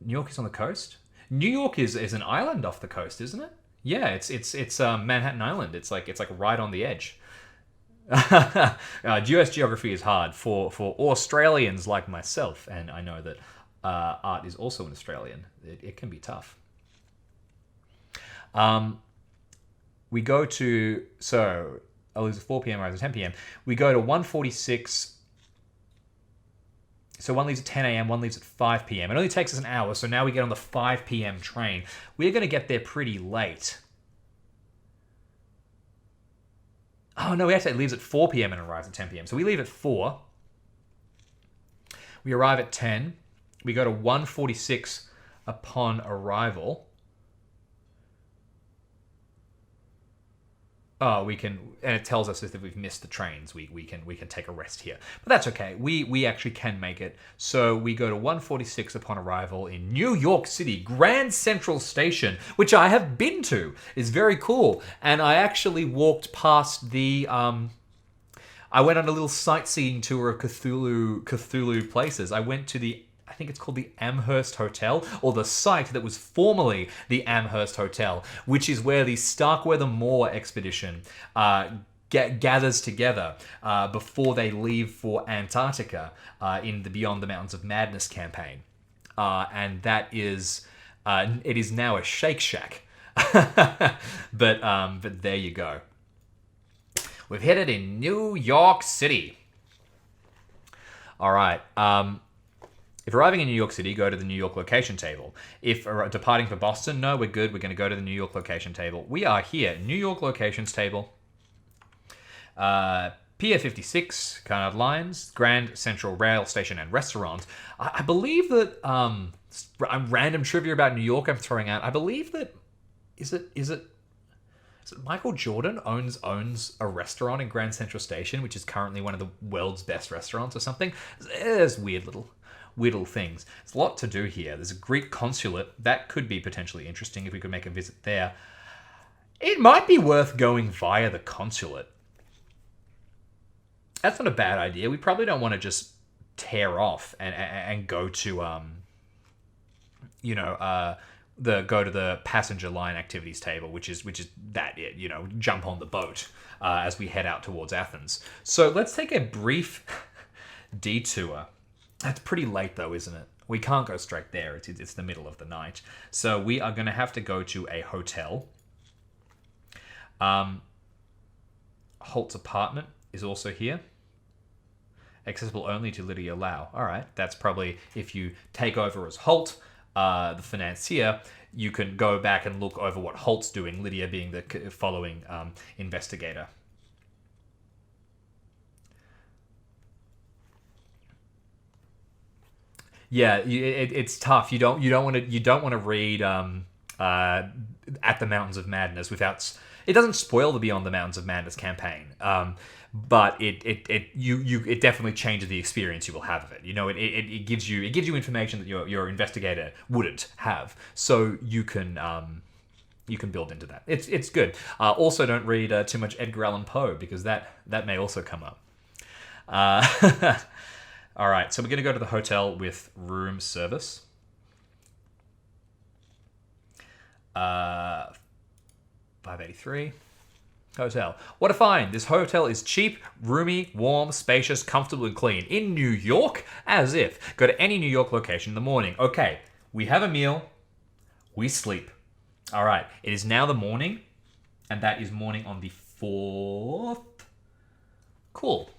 New York is on the coast. New York is an island off the coast, isn't it? Yeah, it's Manhattan Island. It's like right on the edge. US geography is hard for Australians like myself, and I know that Art is also an Australian. It can be tough. We go to, so I'll lose at 4 p.m. rise at 10 p.m. We go to 1:46. So one leaves at 10 a.m., one leaves at 5 p.m. It only takes us an hour, so now we get on the 5 p.m. train. We're going to get there pretty late. Oh, no, it leaves at 4 p.m. and arrives at 10 p.m. So we leave at 4. We arrive at 10. We go to 1:46 upon arrival. Oh, we can, and it tells us if we've missed the trains, we can take a rest here. But that's okay. We actually can make it. So we go to 1:46 upon arrival in New York City, Grand Central Station, which I have been to. It's very cool. And I actually walked past the I went on a little sightseeing tour of Cthulhu places. I went to I think it's called the Amherst Hotel, or the site that was formerly the Amherst Hotel, which is where the Starkweather Moor expedition gathers together before they leave for Antarctica in the Beyond the Mountains of Madness campaign. And that is, it is now a Shake Shack. But there you go. We've hit it in New York City. All right. If arriving in New York City, go to the New York location table. If departing for Boston, no, we're good. We're going to go to the New York location table. We are here. New York locations table. Pier 56, Carnard Lines, Grand Central Rail Station and Restaurant. I believe that, random trivia about New York I'm throwing out. I believe that, is it Michael Jordan owns a restaurant in Grand Central Station, which is currently one of the world's best restaurants or something? There's weird little things. There's a lot to do here. There's a Greek consulate. That could be potentially interesting if we could make a visit there. It might be worth going via the consulate. That's not a bad idea. We probably don't want to just tear off and go to go to the passenger line activities table, which is that it, jump on the boat as we head out towards Athens. So let's take a brief detour. That's pretty late though, isn't it? We can't go straight there. It's the middle of the night. So we are going to have to go to a hotel. Holt's apartment is also here. Accessible only to Lydia Lau. All right, that's probably if you take over as Holt, the financier, you can go back and look over what Holt's doing, Lydia being the following investigator. Yeah, it's tough. You don't want to read At the Mountains of Madness without. It doesn't spoil the Beyond the Mountains of Madness campaign, but it definitely changes the experience you will have of it. It gives you information that your investigator wouldn't have, so you can build into that. It's good. Also, don't read too much Edgar Allan Poe, because that may also come up. All right, so we're going to go to the hotel with room service. 583. Hotel. What a find. This hotel is cheap, roomy, warm, spacious, comfortable, and clean. In New York? As if. Go to any New York location in the morning. Okay, we have a meal. We sleep. All right, it is now the morning, and that is morning on the 4th. Cool.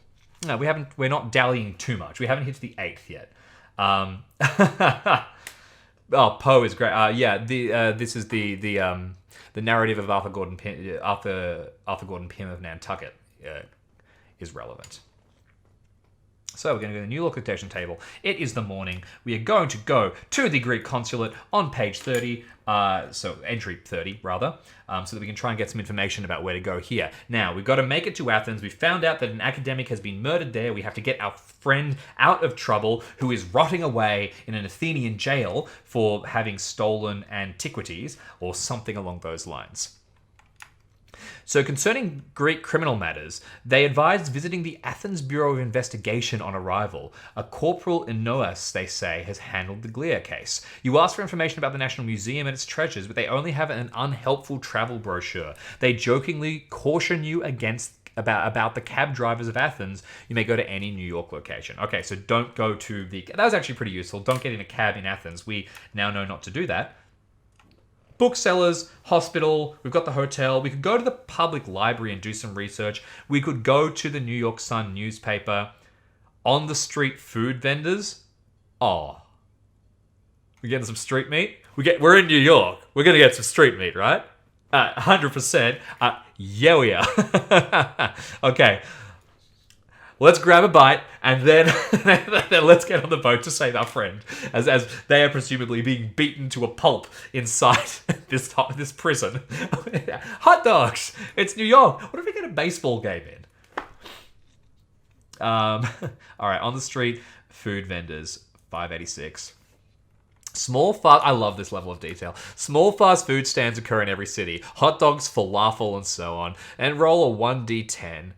No, we're not dallying too much. We haven't hit the 8th yet. Oh, Poe is great. This is the narrative of Arthur Gordon Pym of Nantucket is relevant. So we're going to go to the New York location table. It is the morning. We are going to go to the Greek consulate on page 30, so entry 30 rather, so that we can try and get some information about where to go here. Now, we've got to make it to Athens. We found out that an academic has been murdered there. We have to get our friend out of trouble, who is rotting away in an Athenian jail for having stolen antiquities or something along those lines. So concerning Greek criminal matters, they advised visiting the Athens Bureau of Investigation on arrival. A Corporal Inoas, they say, has handled the Glea case. You ask for information about the National Museum and its treasures, but they only have an unhelpful travel brochure. They jokingly caution you against about the cab drivers of Athens. You may go to any New York location. Okay, so don't go to the... That was actually pretty useful. Don't get in a cab in Athens. We now know not to do that. Booksellers, hospital, we've got the hotel. We could go to the public library and do some research. We could go to the New York Sun newspaper. On the street food vendors. Oh. We're getting some street meat? We're in New York. We're going to get some street meat, right? 100%. Yeah, we are. Okay. Let's grab a bite, and then let's get on the boat to save our friend, as they are presumably being beaten to a pulp inside this prison. Hot dogs! It's New York. What if we get a baseball game in? All right, on the street, food vendors, 586. I love this level of detail. Small fast food stands occur in every city. Hot dogs, falafel, and so on. And roll a 1d10.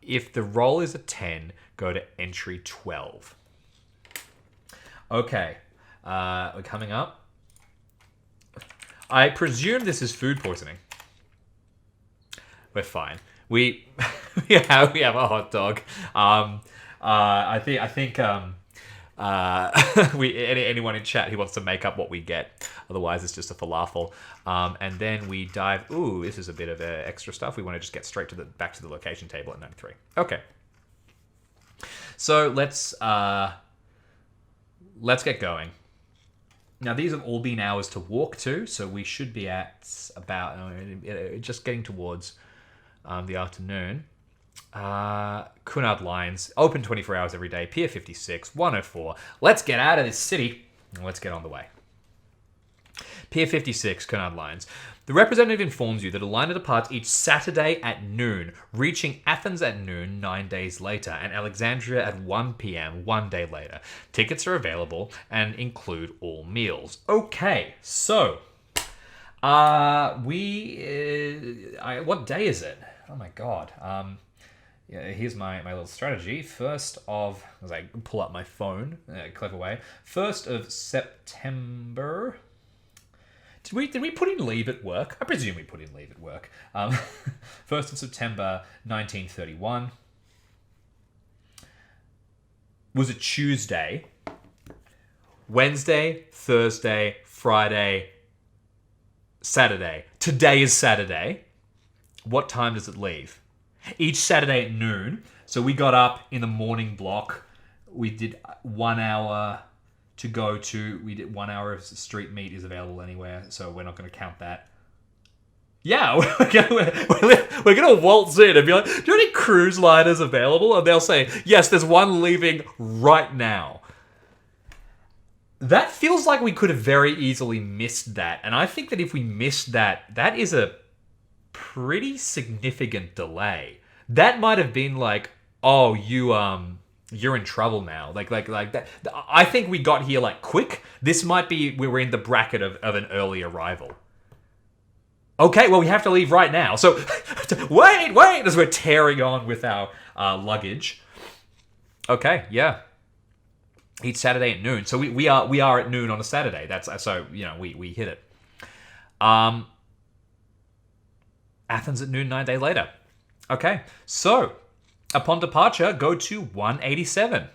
If the roll is a 10, go to entry 12. Okay, we're coming up. I presume this is food poisoning. We're fine. We have a hot dog. I think anyone in chat who wants to make up what we get. Otherwise, it's just a falafel. And then we dive... Ooh, this is a bit of extra stuff. We want to just get straight back to the location table at 93. Okay. So let's get going. Now, these have all been hours to walk to, so we should be at about... just getting towards the afternoon. Cunard Lines, open 24 hours every day, Pier 56, 104. Let's get out of this city and let's get on the way. Pier 56, Cunard Lines. The representative informs you that a liner departs each Saturday at noon, reaching Athens at noon 9 days later, and Alexandria at 1 p.m. 1 day later. Tickets are available and include all meals. Okay, so what day is it? Oh my god. Yeah, here's my little strategy. As I pull up my phone, clever way. 1st of September. Did we put in leave at work? I presume we put in leave at work. 1st of September, 1931. Was a Tuesday. Wednesday, Thursday, Friday, Saturday. Today is Saturday. What time does it leave? Each Saturday at noon. So we got up in the morning block. We did 1 hour to go to. We did 1 hour of street meat is available anywhere, so we're not going to count that. Yeah, we're going to waltz in and be like, do you have any cruise liners available? And they'll say, yes, there's one leaving right now. That feels like we could have very easily missed that. And I think that if we missed that, that is a pretty significant delay. That might have been like, oh, you're in trouble now. Like that. I think we got here like quick. This might be we were in the bracket of an early arrival. Okay, well we have to leave right now. So wait, as we're tearing on with our luggage. Okay, yeah. Each Saturday at noon. So we are at noon on a Saturday. That's so we hit it. Athens at noon 9 days later. Okay, so upon departure, go to 187.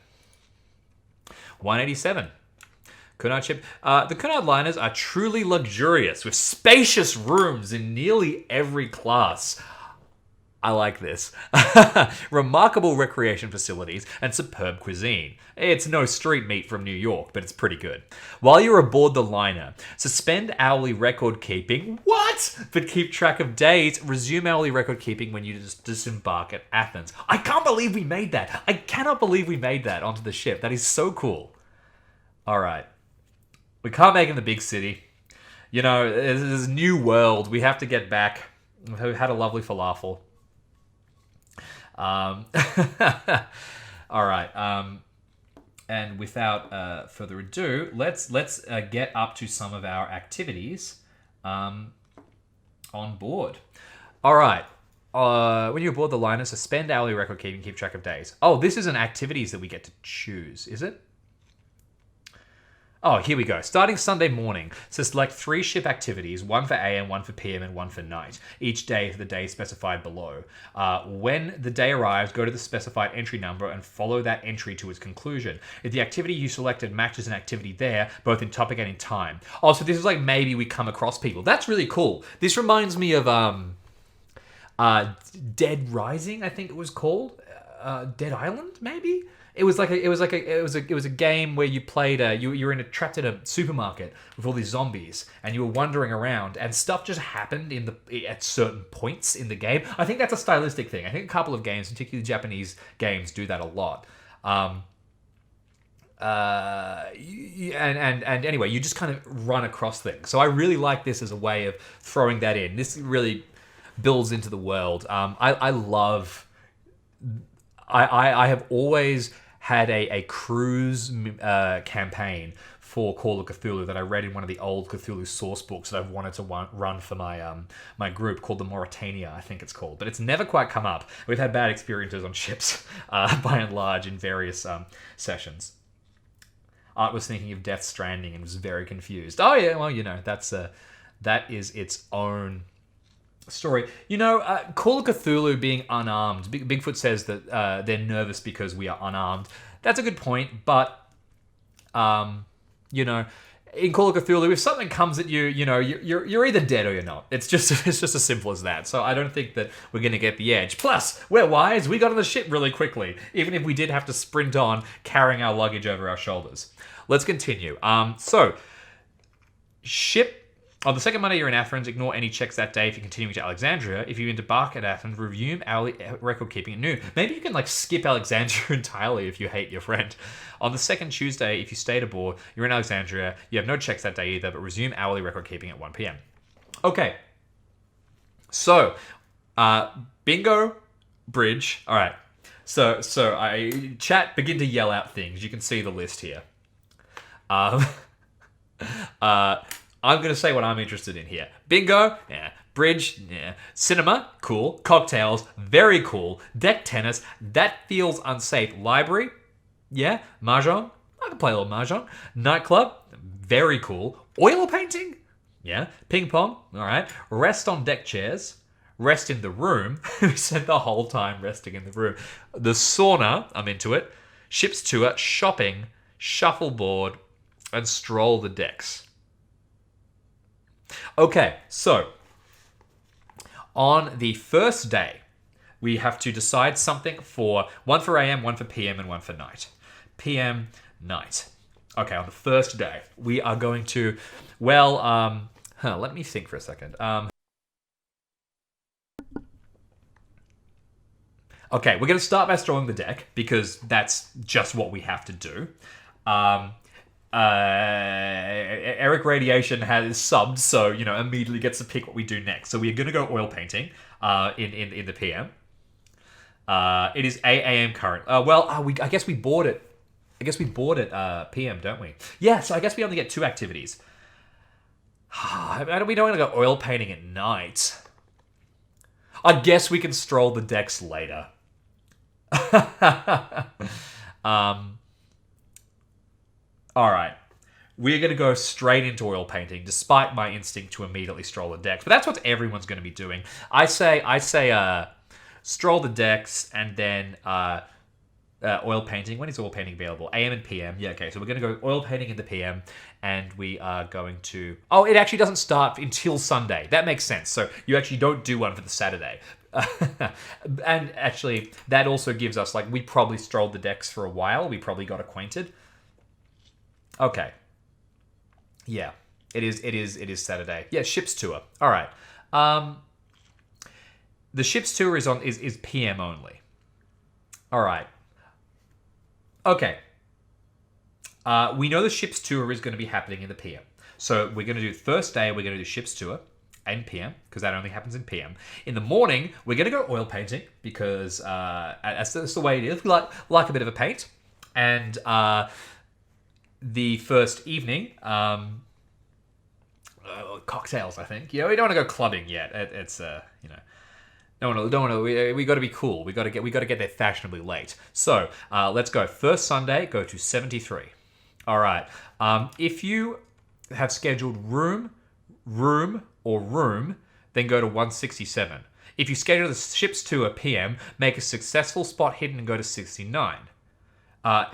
187. Cunard ship. The Cunard liners are truly luxurious with spacious rooms in nearly every class. I like this. Remarkable recreation facilities and superb cuisine. It's no street meat from New York, but it's pretty good. While you're aboard the liner, suspend hourly record keeping. What? What? But keep track of days. Resume hourly record keeping when you disembark at Athens. I can't believe we made that. I cannot believe we made that onto the ship. That is so cool. All right. We can't make it in the big city. You know, there's a new world. We have to get back. We had a lovely falafel. All right. And without further ado, let's get up to some of our activities on board. All right. When you're aboard the liner, suspend hourly record keeping, keep track of days. Oh, this isn't activities that we get to choose, is it? Oh, here we go. Starting Sunday morning, so select 3 ship activities, 1 for AM, 1 for PM, and 1 for night, each day for the day specified below. When the day arrives, go to the specified entry number and follow that entry to its conclusion. If the activity you selected matches an activity there, both in topic and in time. Oh, so this is like maybe we come across people. That's really cool. This reminds me of Dead Rising, I think it was called. Dead Island, maybe? It was a game where you played you were trapped in a supermarket with all these zombies and you were wandering around and stuff just happened at certain points in the game. I think that's a stylistic thing. I think a couple of games, particularly Japanese games, do that a lot. And anyway, you just kind of run across things. So I really like this as a way of throwing that in. This really builds into the world. I have always had a cruise campaign for Call of Cthulhu that I read in one of the old Cthulhu source books that I've wanted to run for my group called the Mauritania, I think it's called. But it's never quite come up. We've had bad experiences on ships, by and large, in various sessions. Art was thinking of Death Stranding and was very confused. Oh yeah, well, you know, that is its own story. You know, Call of Cthulhu being unarmed. Bigfoot says that they're nervous because we are unarmed. That's a good point, but you know, in Call of Cthulhu, if something comes at you, you know, you're either dead or you're not. It's just as simple as that. So I don't think that we're gonna get the edge. Plus, we're wise. We got on the ship really quickly, even if we did have to sprint on, carrying our luggage over our shoulders. Let's continue. So ship. On the second Monday, you're in Athens. Ignore any checks that day if you're continuing to Alexandria. If you embark at Athens, resume hourly record keeping at noon. Maybe you can like skip Alexandria entirely if you hate your friend. On the second Tuesday, if you stayed aboard, you're in Alexandria. You have no checks that day either, but resume hourly record keeping at 1 p.m. Okay. So, bingo, bridge. All right. So chat begin to yell out things. You can see the list here. I'm going to say what I'm interested in here. Bingo, yeah. Bridge, yeah. Cinema, cool. Cocktails, very cool. Deck tennis, that feels unsafe. Library, yeah. Mahjong, I can play a little Mahjong. Nightclub, very cool. Oil painting, yeah. Ping pong, all right. Rest on deck chairs. Rest in the room. We spent the whole time resting in the room. The sauna, I'm into it. Ship's tour, shopping, shuffleboard, and stroll the decks. Okay, so on the first day, we have to decide something for 1 for AM, 1 for PM, and 1 for night. PM, night. Okay, on the first day, we are going to, let me think for a second. Okay, we're going to start by strolling the deck because that's just what we have to do. Eric Radiation has subbed, so you know immediately gets to pick what we do next. So we're gonna go oil painting in the PM. It is 8 a.m. current. I guess we board it. I guess we board it PM, don't we? Yeah. So I guess we only get 2 activities. We don't want to go oil painting at night. I guess we can stroll the decks later. All right, we're going to go straight into oil painting, despite my instinct to immediately stroll the decks. But that's what everyone's going to be doing. I say, stroll the decks and then oil painting. When is oil painting available? AM and PM. Yeah, okay. So we're going to go oil painting in the PM, and we are going to. Oh, it actually doesn't start until Sunday. That makes sense. So you actually don't do one for the Saturday. And actually, that also gives us we probably strolled the decks for a while. We probably got acquainted. Okay. Yeah. It is Saturday. Yeah, ship's tour. All right. The ship's tour is PM only. All right. Okay. We know the ship's tour is going to be happening in the PM. So we're going to do first day, we're going to do ship's tour in PM, because that only happens in PM. In the morning, we're going to go oil painting, because that's the way it is. We like a bit of a paint. And the first evening, cocktails, I think. We don't want to go clubbing yet. It's don't want to. We got to be cool. We got to get there fashionably late. So let's go. First Sunday, go to 73. All right. If you have scheduled room, then go to 167. If you schedule the ship's tour PM, make a successful spot hidden and go to 69.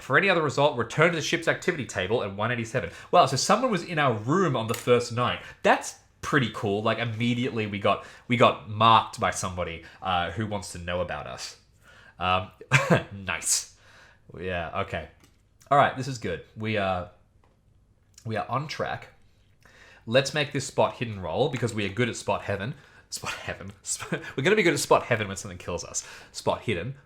For any other result, return to the ship's activity table at 187. Wow, so someone was in our room on the first night. That's pretty cool. Like, immediately we got marked by somebody who wants to know about us. Nice. Yeah, okay. All right, this is good. We are on track. Let's make this spot hidden roll, because we are good at spot heaven. Spot heaven. We're going to be good at spot heaven when something kills us. Spot hidden.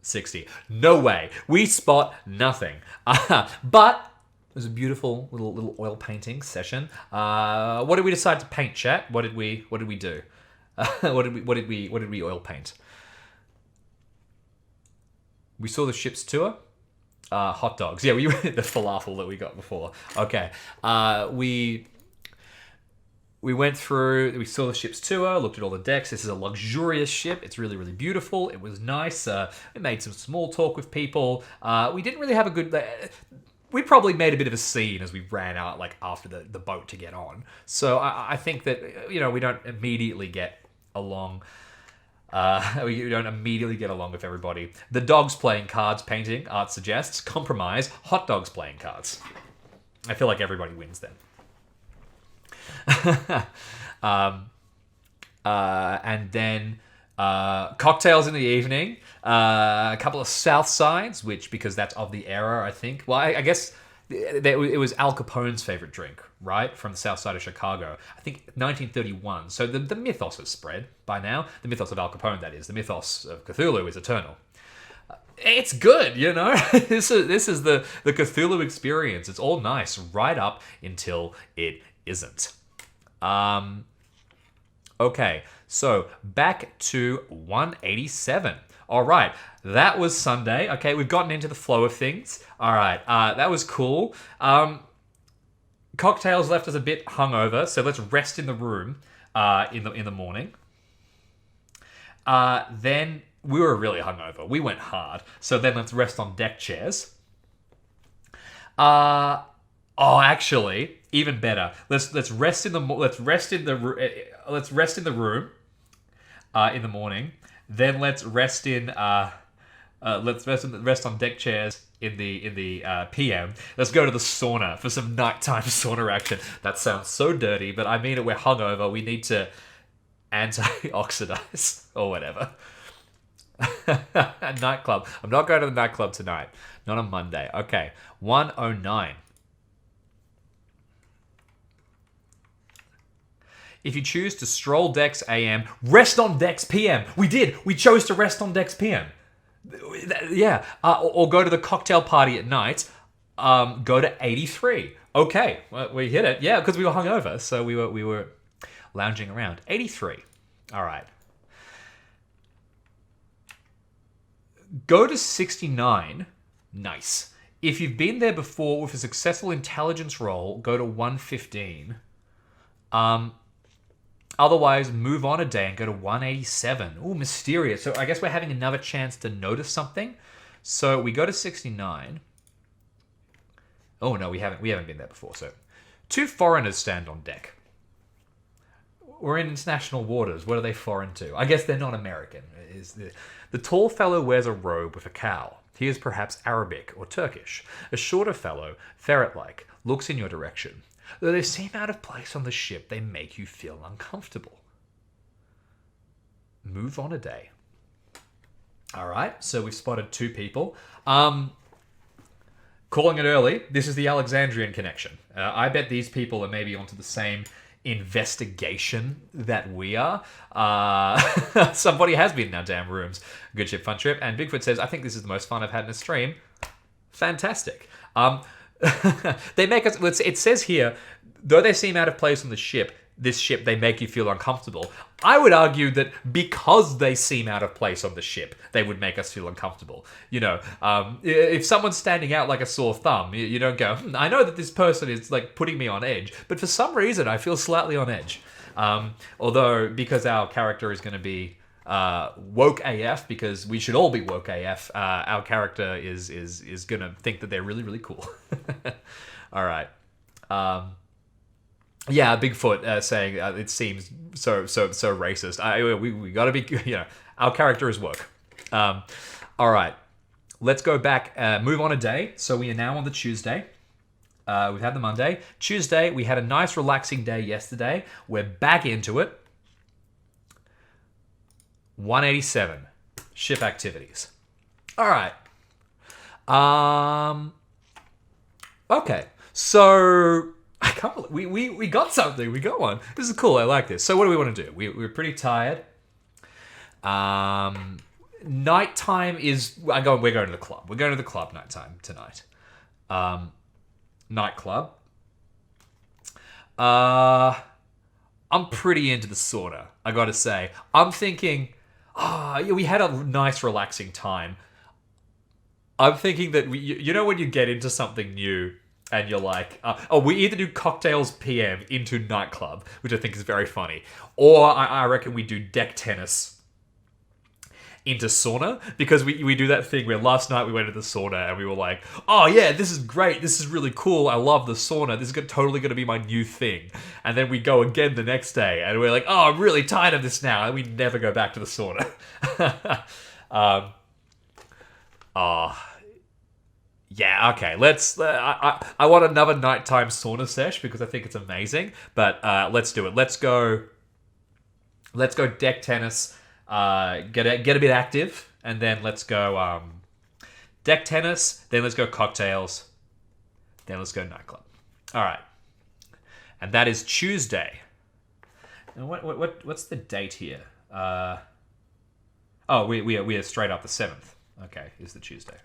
60. No way. We spot nothing. But it was a beautiful little oil painting session. What did we decide to paint, chat? What did we do? What did we oil paint? We saw the ship's tour. Hot dogs. Yeah, we the falafel that we got before. Okay. We went through, we saw the ship's tour, looked at all the decks. This is a luxurious ship. It's really, really beautiful. It was nice. We made some small talk with people. We didn't really have a good... we probably made a bit of a scene as we ran out, like, after the boat to get on. So I think that, we don't immediately get along... we don't immediately get along with everybody. The dogs playing cards, painting, art suggests. Compromise, hot dogs playing cards. I feel like everybody wins then. And then cocktails in the evening. A couple of South Sides, which, because that's of the era, I think. Well, I guess it was Al Capone's favorite drink, right? From the south side of Chicago. I think 1931. So the mythos has spread by now. The mythos of Al Capone, that is. The mythos of Cthulhu is eternal. It's good, This is the Cthulhu experience. It's all nice right up until it isn't. Okay, so back to 187. All right, that was Sunday. Okay, we've gotten into the flow of things. All right, that was cool. Cocktails left us a bit hungover, so let's rest in the room in the morning. Then we were really hungover. We went hard. So then let's rest on deck chairs. Actually, even better. Let's rest in the room in the morning. Then let's rest on deck chairs in the PM. Let's go to the sauna for some nighttime sauna action. That sounds so dirty, but I mean it. We're hungover. We need to antioxidize or whatever. Nightclub. I'm not going to the nightclub tonight. Not on Monday. Okay. 109. If you choose to stroll decks AM, rest on decks PM. We did. We chose to rest on decks PM. Yeah. Or go to the cocktail party at night. Go to 83. Okay. Well, we hit it. Yeah, because we were hungover. So we were lounging around. 83. All right. Go to 69. Nice. If you've been there before with a successful intelligence roll, go to 115. Otherwise, move on a day and go to 187. Ooh, mysterious. So I guess we're having another chance to notice something. So we go to 69. Oh no, we haven't been there before. So 2 foreigners stand on deck. We're in international waters. What are they foreign to? I guess they're not American. The tall fellow wears a robe with a cowl. He is perhaps Arabic or Turkish. A shorter fellow, ferret-like, looks in your direction. Though they seem out of place on the ship, they make you feel uncomfortable. Move on a day. All right, so we've spotted 2 people. Calling it early. This is the Alexandrian connection. I bet these people are maybe onto the same investigation that we are. Somebody has been in our damn rooms. Good ship, fun trip. And Bigfoot says, I think this is the most fun I've had in a stream. Fantastic. They make us. It says here, though they seem out of place on the ship, this ship, they make you feel uncomfortable. I would argue that because they seem out of place on the ship, they would make us feel uncomfortable. You know, if someone's standing out like a sore thumb, you don't go, I know that this person is like putting me on edge, but for some reason I feel slightly on edge. Although, because our character is going to be woke AF, because we should all be woke AF, our character is going to think that they're really, really cool. All right. Yeah, Bigfoot saying it seems so racist. We got to be, our character is woke. All right, let's go back, move on a day. So we are now on the Tuesday. We've had the Monday. Tuesday, we had a nice relaxing day yesterday. We're back into it. 187, ship activities. All right. Okay, so I can't believe we got something. We got one. This is cool. I like this. So what do we want to do? We're pretty tired. Nighttime is. We're going to the club. We're going to the club nighttime tonight. Nightclub. I'm pretty into the sauna, I gotta say. I'm thinking, we had a nice relaxing time. I'm thinking that you know when you get into something new and you're like, we either do cocktails PM into nightclub, which I think is very funny, or I reckon we do deck tennis into sauna, because we do that thing where last night we went to the sauna and we were like, oh yeah, this is great, this is really cool, I love the sauna, this is totally going to be my new thing. And then we go again the next day and we're like, oh, I'm really tired of this now, and we never go back to the sauna. Yeah, okay, let's, I want another nighttime sauna sesh because I think it's amazing, but let's do it. Let's go deck tennis, get a bit active, and then let's go deck tennis, then let's go cocktails, then let's go nightclub. All right, and that is Tuesday. And what's the date here? We are straight up the 7th. Okay, is the Tuesday.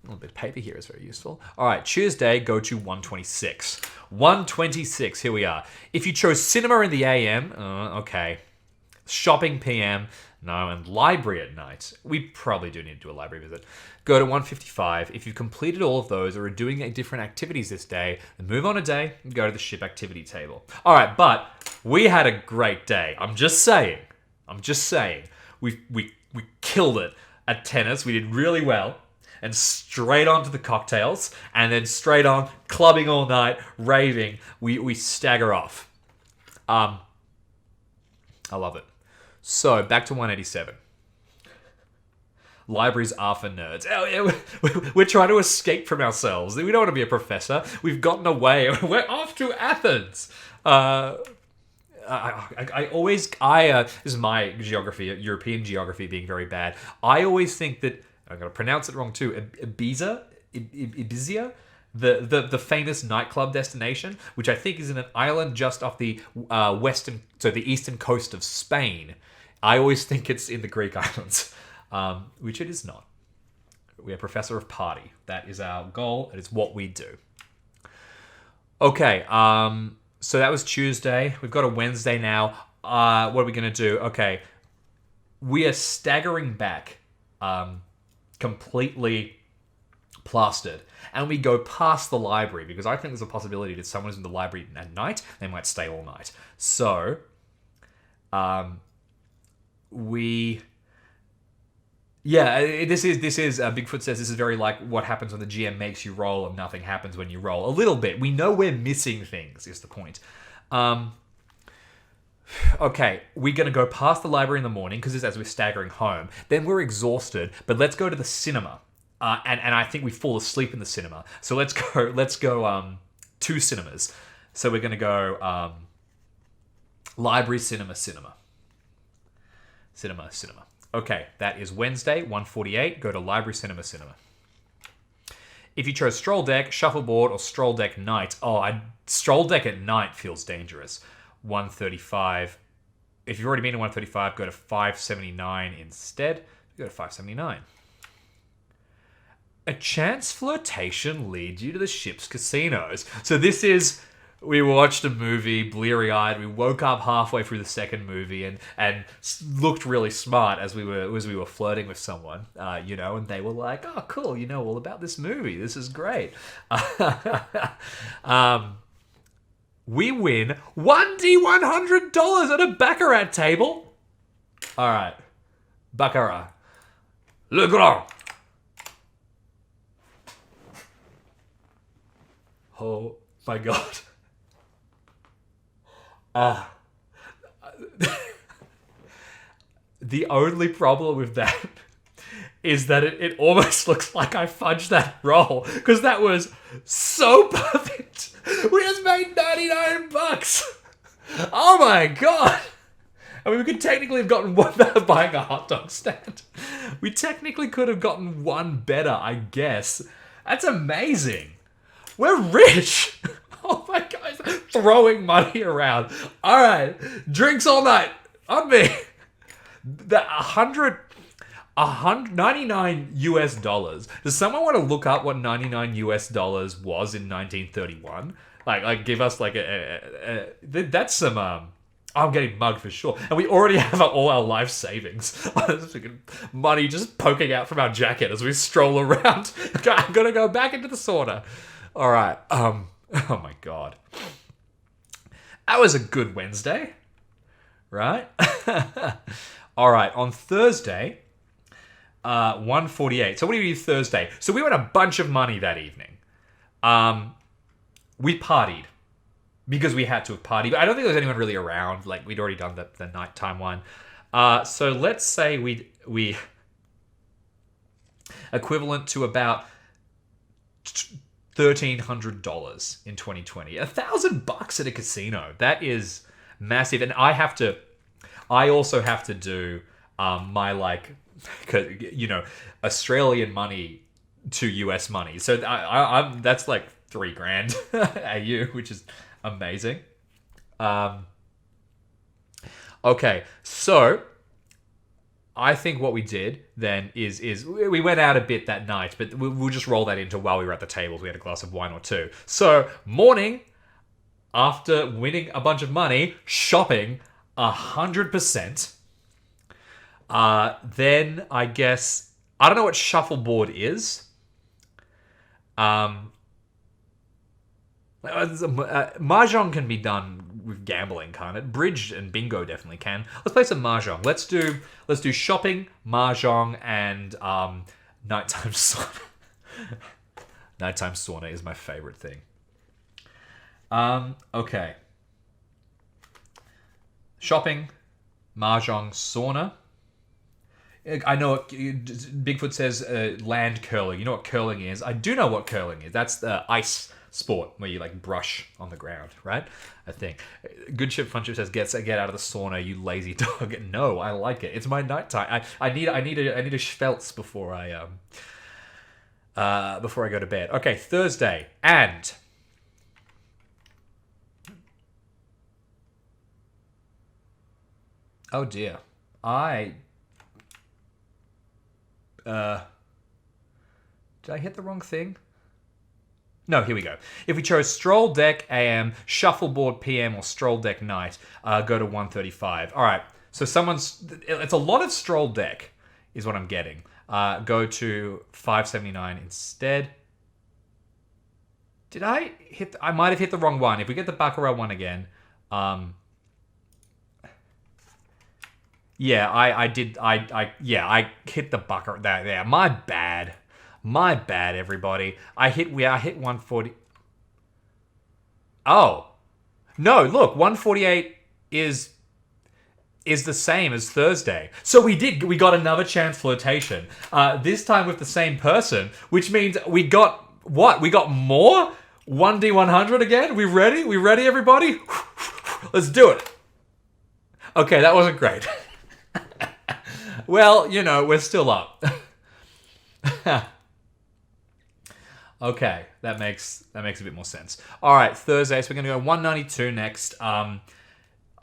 A little bit of paper here is very useful. All right, Tuesday, go to 126. 126, here we are. If you chose cinema in the AM, okay. Shopping PM, no, and library at night. We probably do need to do a library visit. Go to 155. If you've completed all of those or are doing different activities this day, then move on a day and go to the ship activity table. All right, but we had a great day. I'm just saying. We killed it at tennis. We did really well. And straight on to the cocktails, and then straight on clubbing all night, raving. We stagger off. I love it. So back to 187. Libraries are for nerds. We're trying to escape from ourselves. We don't want to be a professor. We've gotten away. We're off to Athens. This is my geography, European geography being very bad. I always think that, I'm going to pronounce it wrong too, Ibiza, the famous nightclub destination, which I think is in an island just off the the eastern coast of Spain. I always think it's in the Greek islands, which it is not. We are professor of party. That is our goal. It is what we do. Okay, so that was Tuesday. We've got a Wednesday now. What are we going to do? Okay, we are staggering back. Completely plastered, and we go past the library because I think there's a possibility that someone's in the library at night, they might stay all night. So this is Bigfoot says this is very like what happens when the GM makes you roll and nothing happens when you roll. A little bit. We know we're missing things is the point. Okay, we're going to go past the library in the morning because it's as we're staggering home. Then we're exhausted, but let's go to the cinema. And I think we fall asleep in the cinema. So let's go two cinemas. So we're going to go library, cinema. Okay, that is Wednesday, 148. Go to library, cinema. If you chose Stroll Deck, Shuffleboard, or Stroll Deck Night, Stroll Deck at Night feels dangerous. 135. If you've already been to 135, go to 579 instead. Go to 579. A chance flirtation leads you to the ship's casinos. So this is... We watched a movie, bleary-eyed. We woke up halfway through the second movie and looked really smart as we were flirting with someone, and they were like, "Oh, cool, you know all about this movie. This is great." We win $1D100 at a baccarat table. All right, baccarat, le grand. Oh my god. The only problem with that is that it almost looks like I fudged that roll, because that was so perfect. We just made $99. Oh my god. I mean, we could technically have gotten one better buying a hot dog stand. We technically could have gotten one better, I guess. That's amazing. We're rich. Oh my god, throwing money around. All right, drinks all night on me. The 99 US dollars. Does someone want to look up what 99 US dollars was in 1931? Like give us like that's some I'm getting mugged for sure. And we already have all our life savings. Money just poking out from our jacket as we stroll around. I'm gonna go back into the sauna. All right. Oh my god. That was a good Wednesday, right? All right, on Thursday, 1:48. So what do you do Thursday? So we won a bunch of money that evening. We partied because we had to have partied. But I don't think there was anyone really around. Like, we'd already done the nighttime one. So let's say we equivalent to about $1,300 in 2020. $1,000 at a casino. That is massive. And I also have to do my Australian money to US money. So I'm that's like $3,000 AU, which is amazing. Okay, so I think what we did then is we went out a bit that night, but we'll just roll that into while we were at the tables. We had a glass of wine or two. So morning, after winning a bunch of money, shopping 100%. Then I guess I don't know what shuffleboard is. Mahjong can be done with gambling, can't it? Bridge and bingo definitely can. Let's play some mahjong. Let's do shopping, mahjong, and nighttime sauna. Nighttime sauna is my favorite thing. Okay. Shopping, mahjong, sauna. I know what Bigfoot says. Land curling. You know what curling is? I do know what curling is. That's the ice sport where you like brush on the ground, right? I think. Good Ship Fun Ship says get out of the sauna, you lazy dog. No, I like it. It's my nighttime. I need a schveltz before I go to bed. Okay, Thursday and oh dear, did I hit the wrong thing? No, here we go. If we chose Stroll Deck AM, Shuffleboard PM, or Stroll Deck Night, go to 135. All right, so it's a lot of Stroll Deck is what I'm getting. Go to 579 instead. Did I hit... I might have hit the wrong one. If we get the Baccarat one again... Yeah, I did. I hit the Baccarat there. My bad, everybody. I hit 140. Oh, no! Look, 148 is the same as Thursday. So we got another chance flirtation. This time with the same person, which means we got what? We got more 1D100 again. We ready? We ready, everybody? Let's do it. Okay, that wasn't great. Well, we're still up. Okay, that makes a bit more sense. All right, Thursday. So we're gonna go 192 next. All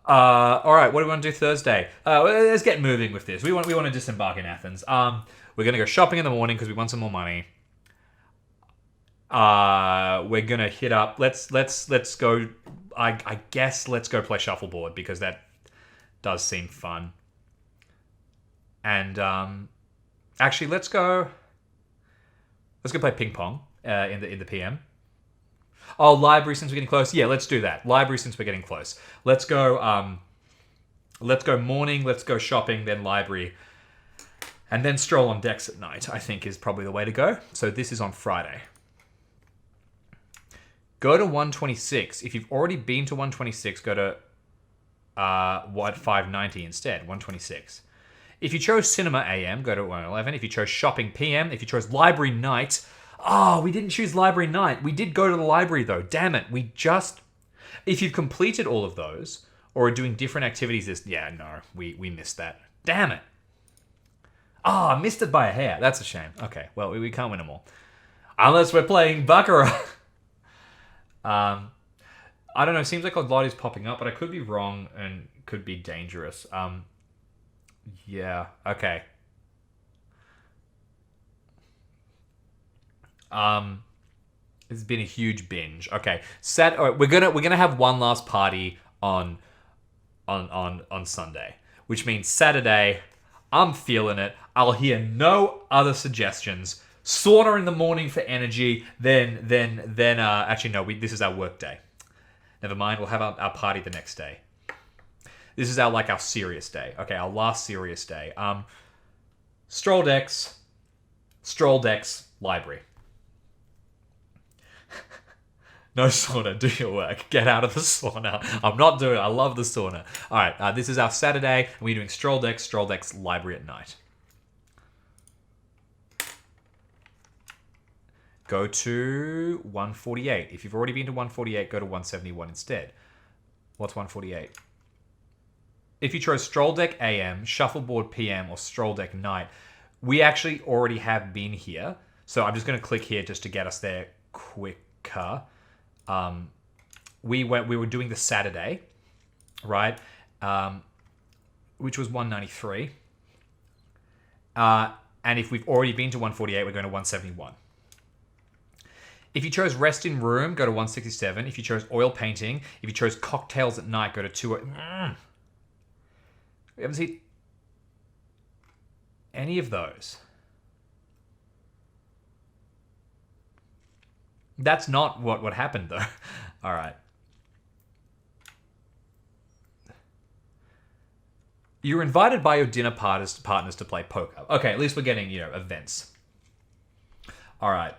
right, what do we want to do Thursday? Let's get moving with this. We want to disembark in Athens. We're gonna go shopping in the morning because we want some more money. We're gonna hit up. Let's go. I guess let's go play shuffleboard because that does seem fun. And actually, let's go play ping pong in the PM. Oh, library since we're getting close. Yeah, let's do that. Library since we're getting close. Let's go. Let's go morning. Let's go shopping. Then library, and then stroll on decks at night. I think is probably the way to go. So this is on Friday. Go to 126. If you've already been to 126, go to 590 instead. 126. If you chose cinema AM, go to 111. If you chose shopping PM, if you chose library night, we didn't choose library night. We did go to the library though. Damn it. If you've completed all of those or are doing different activities we missed that. Damn it. I missed it by a hair. That's a shame. Okay, well, we can't win them all. Unless we're playing Baccarat. I don't know. It seems like a lot is popping up, but I could be wrong and could be dangerous. Yeah. Okay. It's been a huge binge. Okay. We're gonna have one last party on Sunday, which means Saturday. I'm feeling it. I'll hear no other suggestions. Sauna in the morning for energy. Then actually no. This is our work day. Never mind. We'll have our party the next day. This is our serious day. Okay, our last serious day. Stroll decks, library. No sauna, do your work. Get out of the sauna. I'm not doing it. I love the sauna. All right, this is our Saturday, and we're doing stroll decks, library at night. Go to 148. If you've already been to 148, go to 171 instead. What's 148? If you chose Stroll Deck AM, Shuffleboard PM, or Stroll Deck Night, we actually already have been here. So I'm just going to click here just to get us there quicker. We were doing the Saturday, right? Which was 193. And if we've already been to 148, we're going to 171. If you chose Rest in Room, go to 167. If you chose Oil Painting, if you chose Cocktails at Night, go to 2. We haven't seen any of those. That's not what happened, though. All right. You're invited by your dinner partners to play poker. Okay, at least we're getting, events. All right.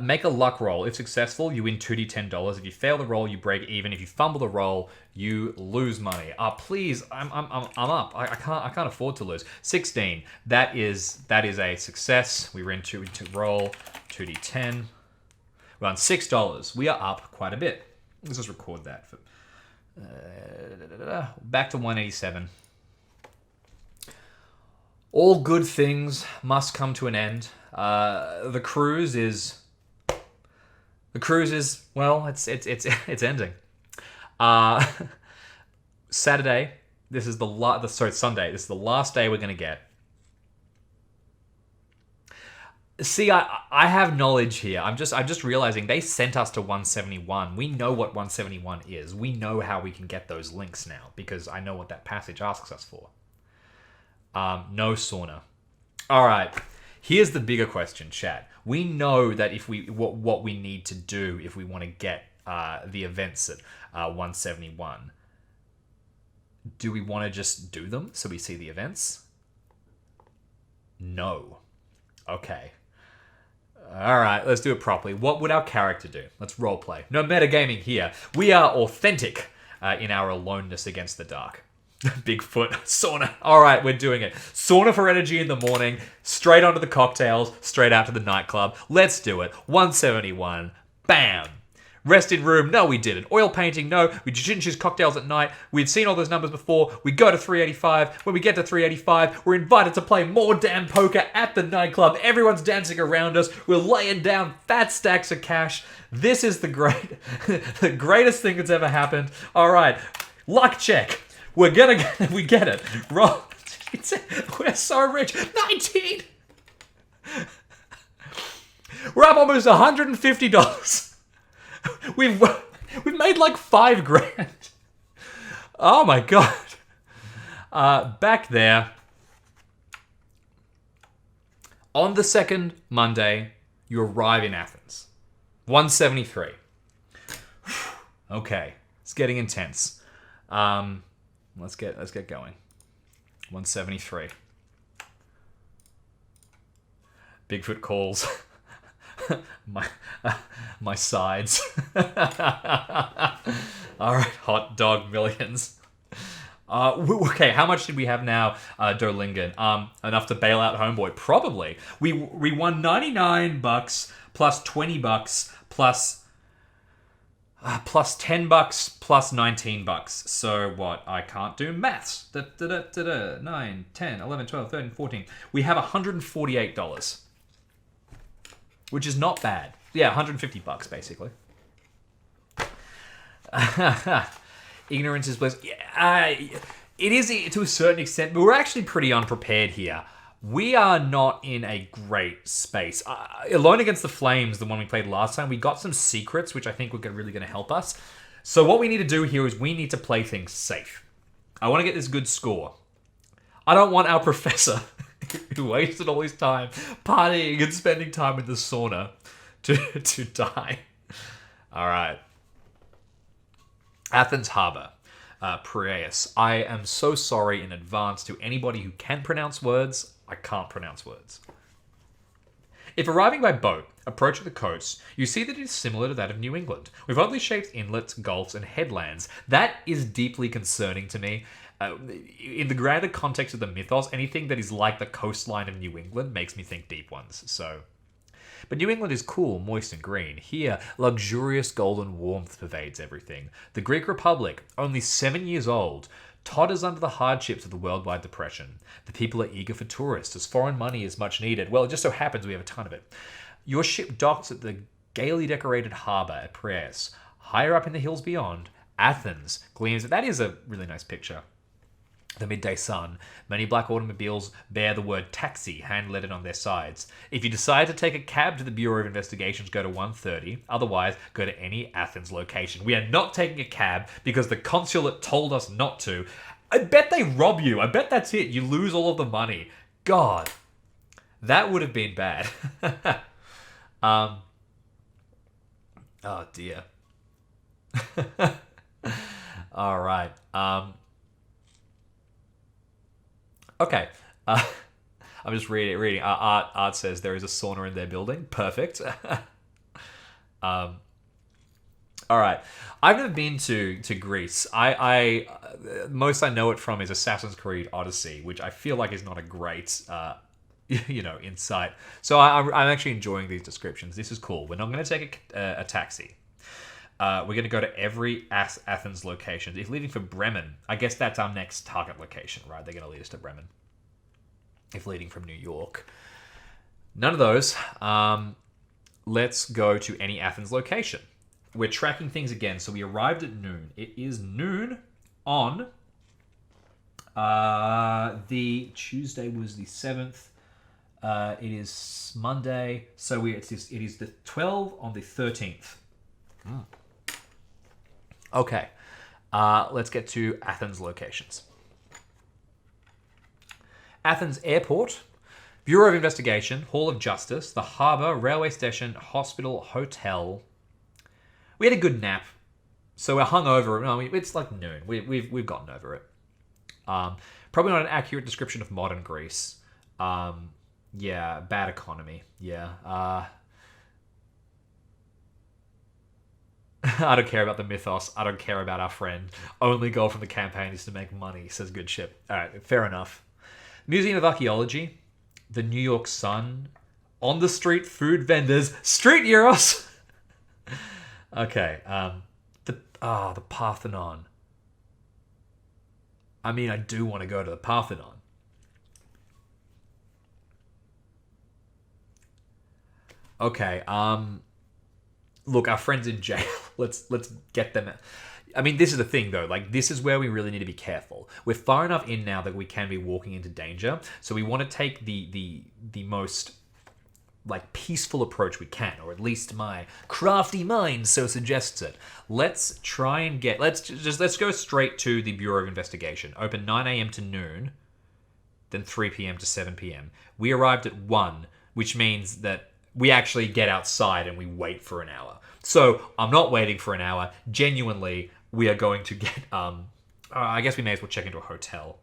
Make a luck roll. If successful, you win $2d10. If you fail the roll, you break even. If you fumble the roll, you lose money. Please, I'm up. I can't afford to lose. 16. That is a success. We ran to roll 2d10. We're on $6. We are up quite a bit. Let's just record that. Back to 187. All good things must come to an end. The cruise is well, it's ending. Saturday. This is Sunday. This is the last day we're gonna get. See, I have knowledge here. I'm just realizing they sent us to 171. We know what 171 is. We know how we can get those links now because I know what that passage asks us for. No sauna. All right. Here's the bigger question, chat. We know that what we need to do if we want to get the events at 171. Do we want to just do them so we see the events? No. Okay. All right, let's do it properly. What would our character do? Let's roleplay. No metagaming here. We are authentic in our aloneness against the dark. Bigfoot, sauna. All right, we're doing it. Sauna for energy in the morning, straight onto the cocktails, straight out to the nightclub. Let's do it. 171. Bam. Rest in room, no we didn't. Oil painting, no. We didn't choose cocktails at night. We'd seen all those numbers before. We go to 385. When we get to 385, we're invited to play more damn poker at the nightclub. Everyone's dancing around us. We're laying down fat stacks of cash. This is the greatest thing that's ever happened. All right, luck check. We get it. Roll. We're so rich. 19. We're up almost $150. We've made like $5,000. Oh my god. Back there. On the second Monday, you arrive in Athens. 173. Okay, it's getting intense. Let's get going. 173. Bigfoot calls. my sides. All right, hot dog millions. Okay, how much did we have now, Dolingen? Enough to bail out Homeboy? Probably. We won $99 plus $20 plus $10 plus $19. So what? I can't do maths. 9, 10, 11, 12, 13, 14. We have $148. Which is not bad. Yeah, $150 basically. Ignorance is bliss. Yeah, it is to a certain extent, but we're actually pretty unprepared here. We are not in a great space. Alone Against the Flames, the one we played last time, we got some secrets, which I think were really going to help us. So what we need to do here is we need to play things safe. I want to get this good score. I don't want our professor who wasted all his time partying and spending time in the sauna to die. All right. Athens Harbor, Piraeus. I am so sorry in advance to anybody who can pronounce words. I can't pronounce words. If arriving by boat, approaching the coast, you see that it is similar to that of New England, with oddly shaped inlets, gulfs, and headlands. That is deeply concerning to me. In the grander context of the mythos, anything that is like the coastline of New England makes me think deep ones. But New England is cool, moist, and green. Here, luxurious golden warmth pervades everything. The Greek Republic, only 7 years old, totters under the hardships of the worldwide depression. The people are eager for tourists, as foreign money is much needed. Well, it just so happens we have a ton of it. Your ship docks at the gaily decorated harbour at Piraeus. Higher up in the hills beyond, Athens gleams. That is a really nice picture. The midday sun. Many black automobiles bear the word taxi hand-lettered on their sides. If you decide to take a cab to the Bureau of Investigations, go to 130. Otherwise, go to any Athens location. We are not taking a cab because the consulate told us not to. I bet they rob you. I bet that's it. You lose all of the money. God, that would have been bad. Oh dear. All right. Okay. I'm just reading. Art says there is a sauna in their building. Perfect. All right. I've never been to Greece. I most I know it from is Assassin's Creed Odyssey, which I feel like is not a great insight. So I'm actually enjoying these descriptions. This is cool. We're not going to take a taxi. We're going to go to every Athens location. If leaving for Bremen, I guess that's our next target location, right? They're going to lead us to Bremen. If leading from New York. None of those. Let's go to any Athens location. We're tracking things again. So we arrived at noon. It is noon on the Tuesday was the 7th. It is Monday. So it is the 12 on the 13th. Okay, let's get to Athens locations. Athens Airport, Bureau of Investigation, Hall of Justice, the Harbour, Railway Station, Hospital, Hotel. We had a good nap, so we're hungover. No, it's like noon. We've gotten over it. Probably not an accurate description of modern Greece. Yeah, bad economy. Yeah. I don't care about the mythos. I don't care about our friend. Only goal from the campaign is to make money, says Good Ship. All right, fair enough. Museum of Archaeology, the New York Sun, on the street food vendors, street Euros. Okay. The Parthenon. I mean, I do want to go to the Parthenon. Okay. Look, our friends in jail. Let's get them. I mean, this is the thing though. Like, this is where we really need to be careful. We're far enough in now that we can be walking into danger. So we want to take the most like peaceful approach we can, or at least my crafty mind so suggests it. Let's try and get. Let's go straight to the Bureau of Investigation. Open 9 a.m. to noon, then 3 p.m. to 7 p.m. We arrived at 1, which means that we actually get outside and we wait for an hour. So I'm not waiting for an hour. Genuinely, we are going to get. I guess we may as well check into a hotel.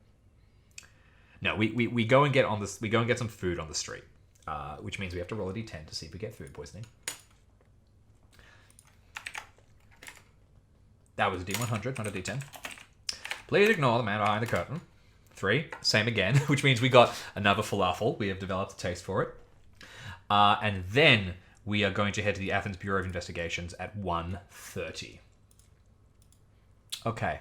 No, we go and get on this. We go and get some food on the street, which means we have to roll a d10 to see if we get food poisoning. That was a d100, not a d10. Please ignore the man behind the curtain. 3, same again, which means we got another falafel. We have developed a taste for it. And then we are going to head to the Athens Bureau of Investigations at 1:30. Okay.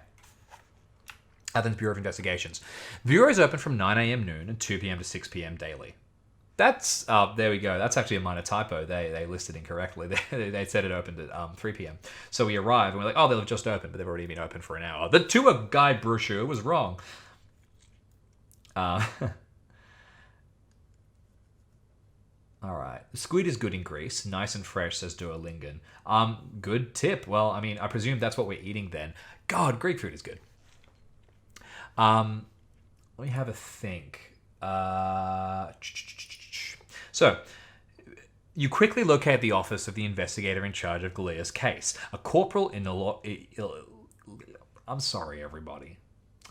Athens Bureau of Investigations. The Bureau is open from 9 a.m. noon and 2 p.m. to 6 p.m. daily. That's, there we go. That's actually a minor typo. They listed incorrectly. They said it opened at 3 p.m. So we arrive and we're like, oh, they've just opened, but they've already been open for an hour. The tour guide brochure was wrong. Alright. Squid is good in Greece. Nice and fresh, says Duolingon. Good tip. Well, I mean, I presume that's what we're eating then. God, Greek food is good. Let me have a think. So, you quickly locate the office of the investigator in charge of Galea's case. A corporal in I'm sorry, everybody.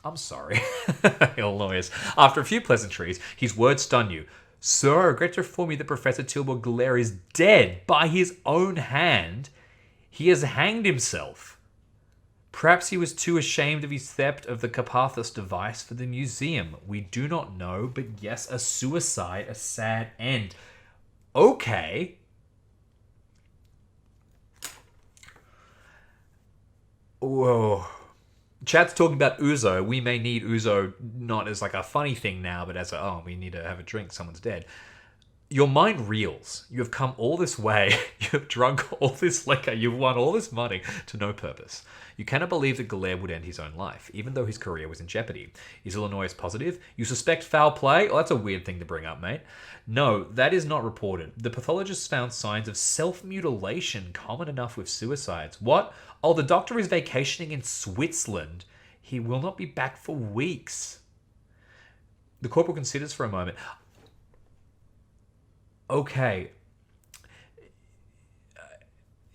I'm sorry. Illinois. After a few pleasantries, his words stun you. Sir, I regret to inform you that Professor Tilburg Galea is dead by his own hand. He has hanged himself. Perhaps he was too ashamed of his theft of the Carpathos device for the museum. We do not know, but yes, a suicide, a sad end. Okay. Whoa. Chat's talking about ouzo. We may need ouzo not as like a funny thing now, but as a, oh, we need to have a drink, someone's dead. Your mind reels. You have come all this way. You have drunk all this liquor. You've won all this money to no purpose. You cannot believe that Galea would end his own life, even though his career was in jeopardy. Is Illinois positive? You suspect foul play? Oh, that's a weird thing to bring up, mate. No, that is not reported. The pathologist found signs of self-mutilation common enough with suicides. What? Oh, the doctor is vacationing in Switzerland. He will not be back for weeks. The corporal considers for a moment. Okay.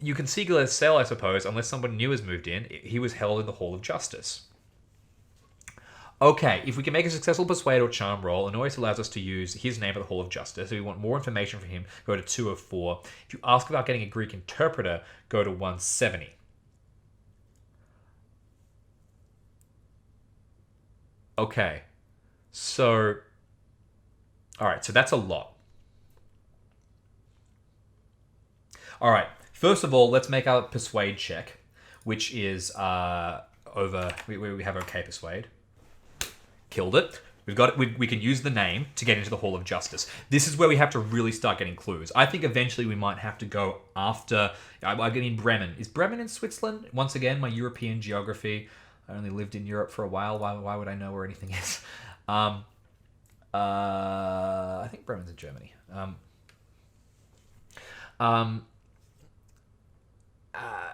You can see Galea's cell, I suppose, unless someone new has moved in. He was held in the Hall of Justice. Okay, if we can make a successful persuade or charm roll, Annoyance allows us to use his name at the Hall of Justice. If we want more information from him, go to 204. If you ask about getting a Greek interpreter, go to 170. Okay, so... Alright, so that's a lot. Alright, first of all, let's make our persuade check, which is over... We have okay persuade. Killed it. We've got it. We can use the name to get into the Hall of Justice. This is where we have to really start getting clues. I think eventually we might have to go after... I mean, Bremen. Is Bremen in Switzerland? Once again, my European geography... I only lived in Europe for a while. Why would I know where anything is? I think Bremen's in Germany.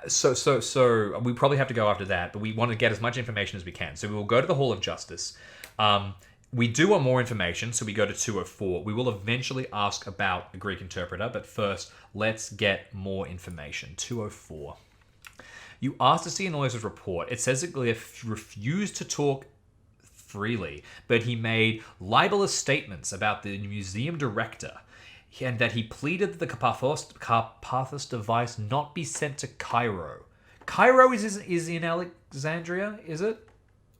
So we probably have to go after that, but we want to get as much information as we can. So we will go to the Hall of Justice. We do want more information, so we go to 204. We will eventually ask about a Greek interpreter, but first, let's get more information. 204. You asked to see Anoy's report. It says that Galea refused to talk freely, but he made libelous statements about the museum director, and that he pleaded that the Carpathos device not be sent to Cairo. Cairo is in Alexandria, is it?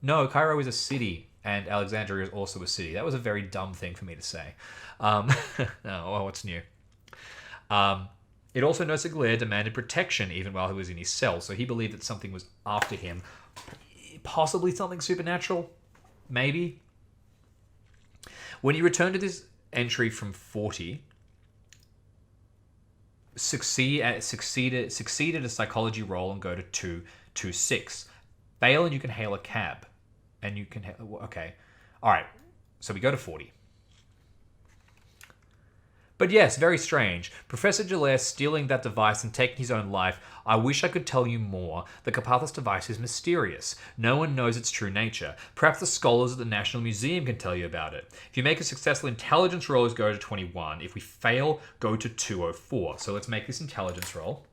No, Cairo is a city, and Alexandria is also a city. That was a very dumb thing for me to say. Oh, what's new? It also notes that Glare demanded protection even while he was in his cell, so he believed that something was after him. Possibly something supernatural? Maybe? When you return to this entry from 40, succeed at a psychology roll and go to 226. Fail and you can hail a cab. And you can... Okay. Alright. So we go to 40. But yes, very strange. Professor Gillette stealing that device and taking his own life. I wish I could tell you more. The Carpathos device is mysterious. No one knows its true nature. Perhaps the scholars at the National Museum can tell you about it. If you make a successful intelligence roll, go to 21. If we fail, go to 204. So let's make this intelligence roll.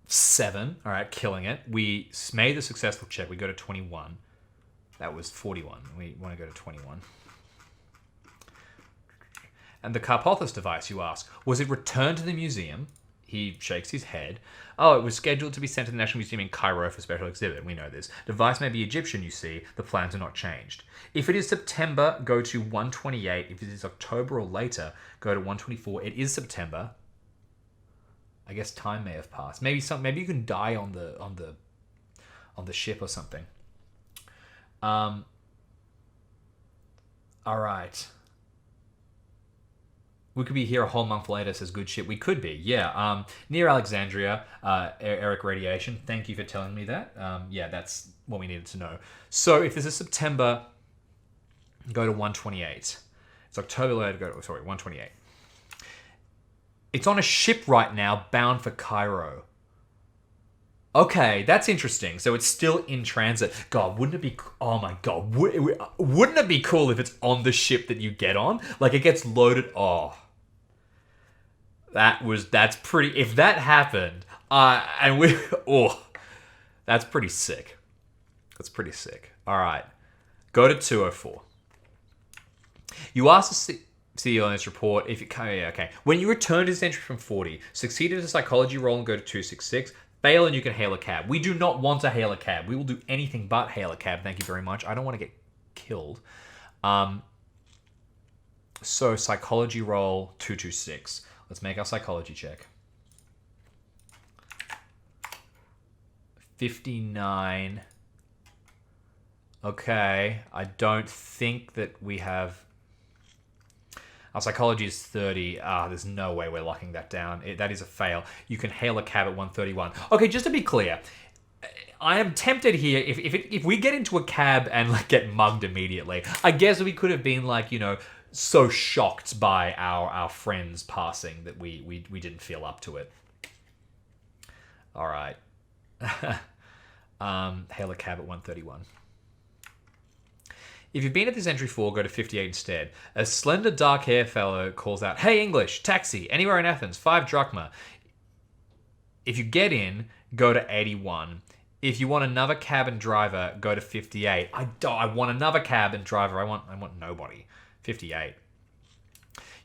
Seven. All right, killing it. We made the successful check. We go to 21. That was 41. We want to go to 21. And the Carpathos device, you ask, was it returned to the museum? He shakes his head. Oh, it was scheduled to be sent to the National Museum in Cairo for special exhibit. We know this. Device may be Egyptian, you see. The plans are not changed. If it is September, go to 128. If it is October or later, go to 124. It is September. I guess time may have passed. Maybe you can die on the ship or something. All right. We could be here a whole month later, says good shit. We could be, yeah. Near Alexandria, Eric Radiation. Thank you for telling me that. Yeah, that's what we needed to know. So if this is September, go to 128. It's October later, 128. It's on a ship right now, bound for Cairo. Okay, that's interesting. So it's still in transit. God, wouldn't it be... Oh my God. Wouldn't it be cool if it's on the ship that you get on? Like, it gets loaded... Oh. That's pretty... If that happened, and we... Oh. That's pretty sick. That's pretty sick. All right. Go to 204. You ask the CEO on this report if it... Yeah, okay. When you return to this entry from 40, succeeded as a psychology roll and go to 266... Fail and you can hail a cab. We do not want to hail a cab. We will do anything but hail a cab. Thank you very much. I don't want to get killed. So psychology roll 226. Let's make our psychology check. 59. Okay. I don't think that we have... Our psychology is 30. There's no way we're locking that down. That is a fail. You can hail a cab at 131. Okay, just to be clear, I am tempted here. If we get into a cab and like get mugged immediately, I guess we could have been like, so shocked by our friends passing that we didn't feel up to it. All right. Hail a cab at 131. If you've been at this entry 4, go to 58 instead. A slender, dark-haired fellow calls out, "Hey, English, taxi, anywhere in Athens, 5 drachma." If you get in, go to 81. If you want another cab and driver, go to 58. I want another cab and driver. I want nobody. 58.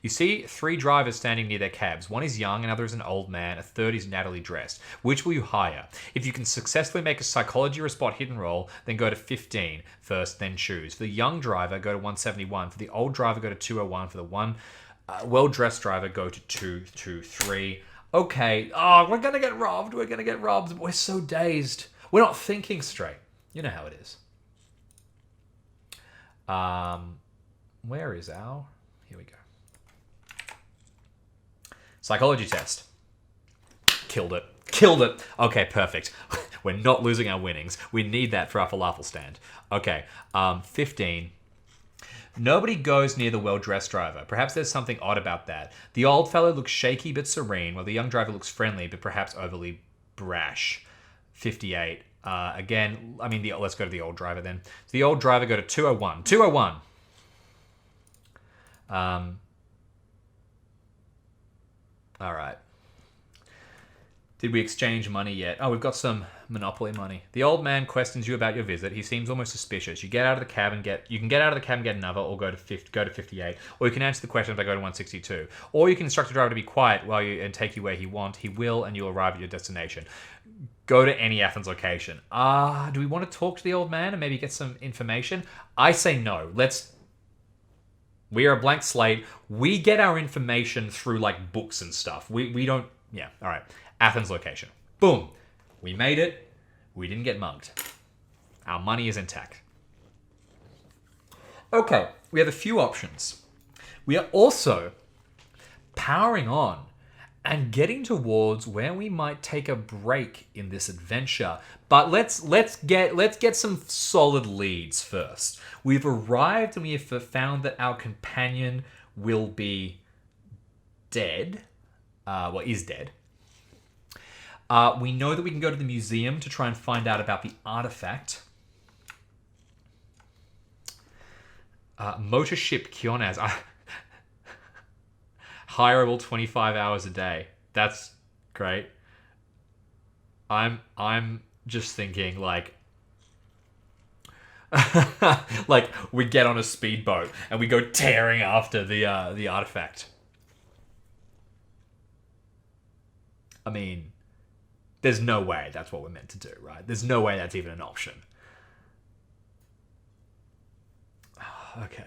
You see 3 drivers standing near their cabs. One is young, another is an old man, a third is nattily dressed. Which will you hire? If you can successfully make a psychology or spot hidden roll, then go to 15 first, then choose. For the young driver, go to 171. For the old driver, go to 201. For the well-dressed driver, go to 223. Okay. Oh, we're going to get robbed. We're going to get robbed. We're so dazed. We're not thinking straight. You know how it is. Where is our... Here we go. Psychology test. Killed it. Killed it. Okay, perfect. We're not losing our winnings. We need that for our falafel stand. Okay, 15. Nobody goes near the well-dressed driver. Perhaps there's something odd about that. The old fellow looks shaky but serene, while the young driver looks friendly but perhaps overly brash. 58. Again, let's go to the old driver then. So the old driver, go to 201. 201. All right. Did we exchange money yet? Oh, we've got some Monopoly money. The old man questions you about your visit. He seems almost suspicious. You can get out of the cab and get another, or go to 58. Or you can answer the questions by going to 162. Or you can instruct the driver to be quiet and take you where he wants. He will, and you'll arrive at your destination. Go to any Athens location. Do we want to talk to the old man and maybe get some information? I say no. We are a blank slate. We get our information through like books and stuff. We don't. Yeah. All right. Athens location. Boom. We made it. We didn't get mugged. Our money is intact. Okay. We have a few options. We are also powering on and getting towards where we might take a break in this adventure. But let's get some solid leads first. We've arrived and we have found that our companion will be dead. Is dead. We know that we can go to the museum to try and find out about the artifact. Motor ship Kionaz. Hireable 25 hours a day. That's great. I'm just thinking like like we get on a speedboat and we go tearing after the artifact. I mean, there's no way that's what we're meant to do, right? There's no way that's even an option. Okay.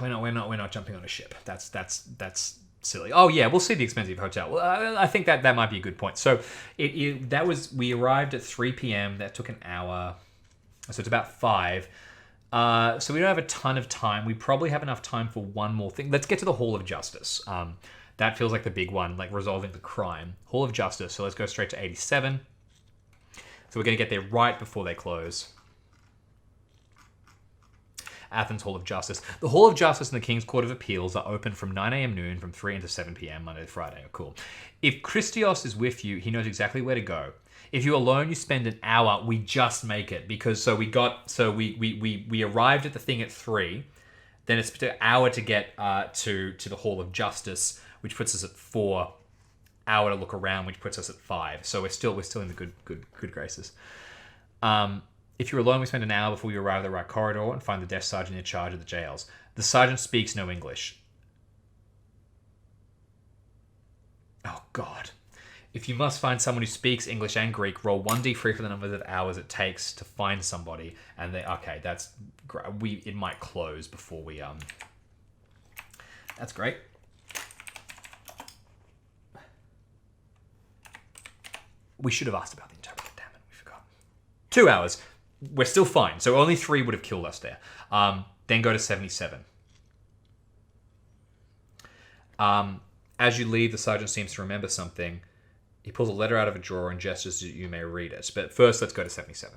We're not jumping on a ship. That's silly. Oh yeah, we'll see the expensive hotel. Well, I think that might be a good point. So we arrived at 3 p.m. That took an hour, so it's about 5. So we don't have a ton of time. We probably have enough time for one more thing. Let's get to the Hall of Justice. That feels like the big one, like resolving the crime. Hall of Justice. So let's go straight to 87. So we're going to get there right before they close. Athens Hall of Justice. The Hall of Justice and the King's Court of Appeals are open from 9 a.m. noon from 3 to 7 p.m. Monday to Friday. Oh, cool. If Christios is with you, he knows exactly where to go. If you're alone, you spend an hour. We just make it because we arrived at the thing at 3. Then it's an hour to get to the Hall of Justice, which puts us at 4. Hour to look around, which puts us at 5. So we're still in the good graces. If you're alone, we spend an hour before you arrive at the right corridor and find the desk sergeant in charge of the jails. The sergeant speaks no English. Oh, God. If you must find someone who speaks English and Greek, roll 1d3 for the number of hours it takes to find somebody. And okay, that's great. It might close before we... That's great. We should have asked about the interpreter. Damn it, we forgot. 2 hours. We're still fine. So only 3 would have killed us there. Then go to 77. As you leave, the sergeant seems to remember something. He pulls a letter out of a drawer and gestures that you may read it. But first, let's go to 77.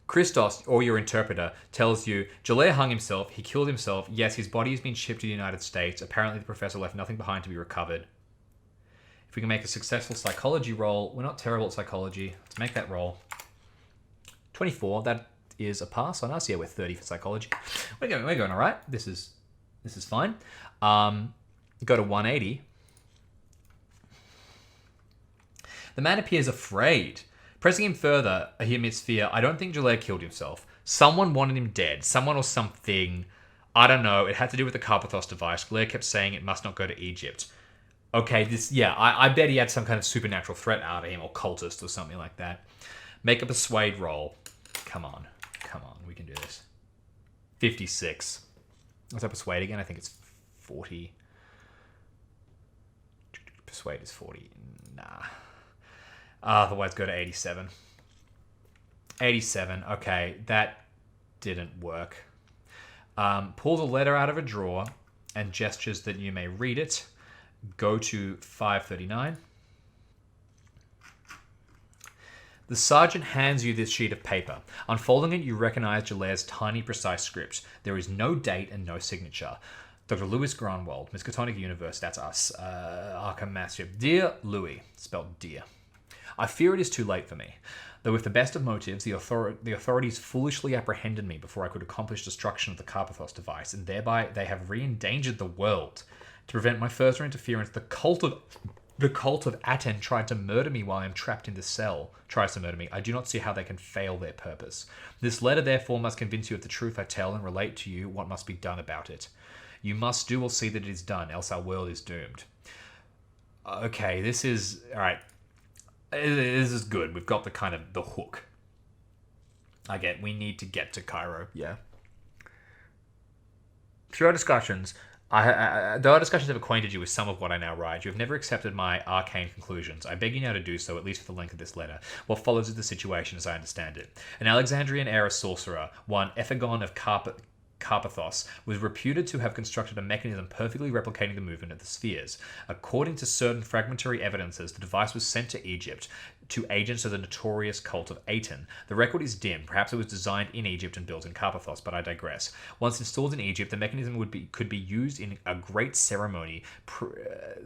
Christos, or your interpreter, tells you, Jalea hung himself. He killed himself. Yes, his body has been shipped to the United States. Apparently, the professor left nothing behind to be recovered. If we can make a successful psychology roll, we're not terrible at psychology. Let's make that roll. 24, that is a pass on us. Yeah, we're 30 for psychology. We're going all right. This is fine. Go to 180. The man appears afraid. Pressing him further, he admits fear. I don't think Jalea killed himself. Someone wanted him dead. Someone or something. I don't know. It had to do with the Carpathos device. Jalea kept saying it must not go to Egypt. Okay, I bet he had some kind of supernatural threat out of him, or cultist or something like that. Make a persuade roll. Come on, we can do this. 56. What's that persuade again? I think it's 40. Persuade is 40. Nah. Otherwise, go to 87. 87. Okay, that didn't work. Pulls a letter out of a drawer and gestures that you may read it. Go to 539. The sergeant hands you this sheet of paper. Unfolding it, you recognize Jalea's tiny, precise script. There is no date and no signature. Dr. Louis Granwald, Miskatonic Universe, that's us. Arkham Massive. Dear Louis, spelled dear. I fear it is too late for me. Though with the best of motives, the authorities foolishly apprehended me before I could accomplish destruction of the Carpathos device, and thereby they have re-endangered the world. To prevent my further interference, the cult of Athens tried to murder me while I am trapped in this cell. Tries to murder me. I do not see how they can fail their purpose. This letter, therefore, must convince you of the truth I tell and relate to you what must be done about it. You must do or see that it is done, else our world is doomed. Okay, this is... Alright. This is good. We've got the kind of the hook. We need to get to Cairo. Yeah. Through our discussions, though our discussions have acquainted you with some of what I now write, you have never accepted my arcane conclusions. I beg you now to do so, at least for the length of this letter. What follows is the situation as I understand it. An Alexandrian-era sorcerer, one Ephagon of Carpathos, was reputed to have constructed a mechanism perfectly replicating the movement of the spheres. According to certain fragmentary evidences, the device was sent to Egypt to agents of the notorious cult of Aten. The record is dim. Perhaps it was designed in Egypt and built in Carpathos, but I digress. Once installed in Egypt, the mechanism could be used in a great ceremony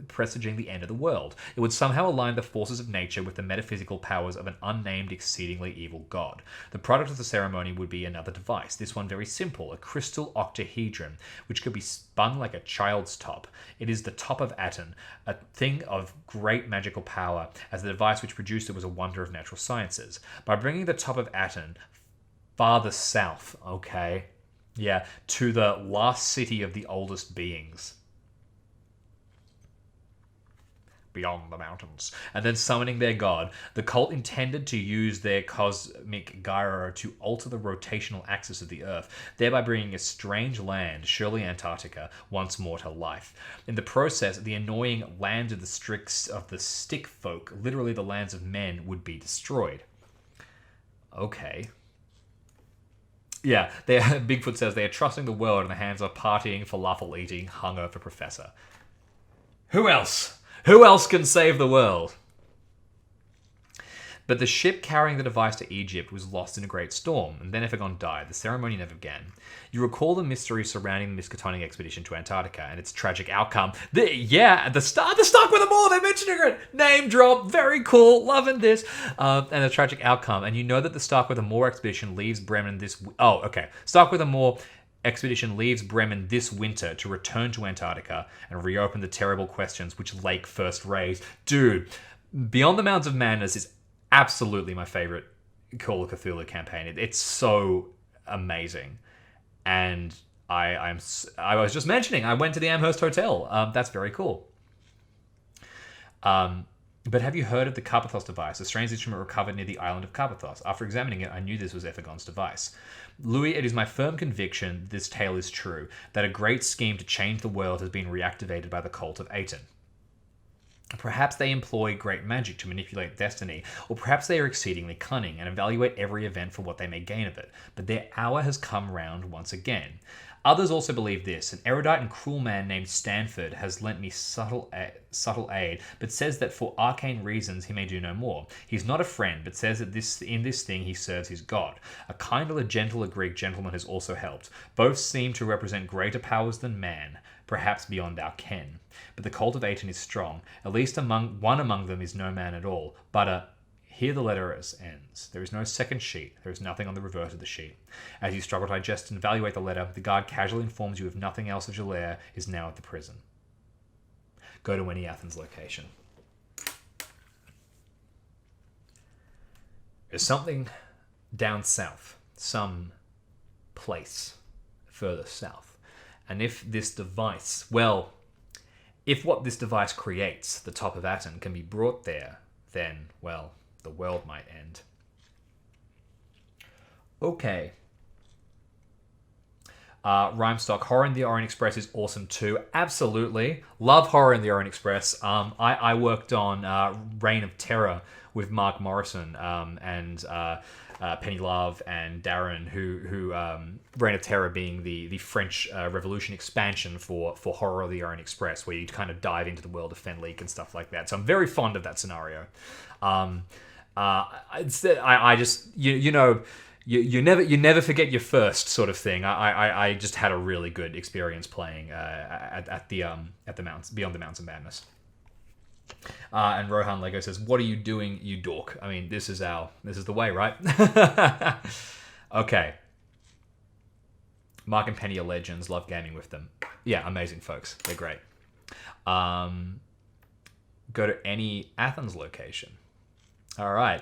presaging the end of the world. It would somehow align the forces of nature with the metaphysical powers of an unnamed, exceedingly evil god. The product of the ceremony would be another device, this one very simple, a crystal octahedron, which could be spun like a child's top. It is the top of Aten, a thing of great magical power, as the device which produced it was a wonder of natural sciences. By bringing the top of Aten farther south, to the last city of the oldest beings, beyond the mountains, and then summoning their god, the cult intended to use their cosmic gyro to alter the rotational axis of the Earth, thereby bringing a strange land, surely Antarctica, once more to life. In the process, the annoying lands of the stick folk, literally the lands of men, would be destroyed. Okay. Yeah, Bigfoot says they are trusting the world in the hands of partying, falafel-eating, hungover professor. Who else? Who else can save the world? But the ship carrying the device to Egypt was lost in a great storm, and then Ephagon died. The ceremony never began. You recall the mystery surrounding the Miskatonic expedition to Antarctica and its tragic outcome. The stuck with them all. They're mentioning it. Name drop. Very cool. Loving this. And the tragic outcome. And you know that the Stark with a More expedition leaves Bremen this. Stark with a More expedition leaves Bremen this winter to return to Antarctica and reopen the terrible questions which Lake first raised. Dude, Beyond the Mounds of Madness is absolutely my favorite Call of Cthulhu campaign. It's so amazing. And I was just mentioning, I went to the Amherst Hotel. That's very cool. But have you heard of the Carpathos device, a strange instrument recovered near the island of Carpathos? After examining it, I knew this was Ephagon's device. Louis, it is my firm conviction this tale is true, that a great scheme to change the world has been reactivated by the cult of Aten. Perhaps they employ great magic to manipulate destiny, or perhaps they are exceedingly cunning and evaluate every event for what they may gain of it. But their hour has come round once again. Others also believe this. An erudite and cruel man named Stanford has lent me subtle aid, but says that for arcane reasons he may do no more. He's not a friend, but says that in this thing he serves his god. A kinder, gentler Greek gentleman has also helped. Both seem to represent greater powers than man, perhaps beyond our ken. But the cult of Aten is strong. At least one among them is no man at all, but here the letter ends. There is no second sheet. There is nothing on the reverse of the sheet. As you struggle to digest and evaluate the letter, the guard casually informs you of nothing else of Gelaire is now at the prison. Go to any Athens location. There's something down south, some place further south. And if this device, if what this device creates, the top of Aten, can be brought there, then, the world might end. Okay. Rhymestock, Horror in the Orient Express is awesome too. Absolutely. Love Horror in the Orient Express. I worked on Reign of Terror with Mark Morrison and Penny Love and Darren, who Reign of Terror being the French Revolution expansion for Horror of the Orient Express, where you kind of dive into the world of Fenleek and stuff like that. So I'm very fond of that scenario. I just you never forget your first sort of thing. I just had a really good experience playing at the mountains, Beyond the Mountains of Madness. And Rohan Lego says, "What are you doing, you dork?" I mean, this is the way, right? Okay. Mark and Penny are legends. Love gaming with them. Yeah, amazing folks. They're great. Go to any Athens location. All right.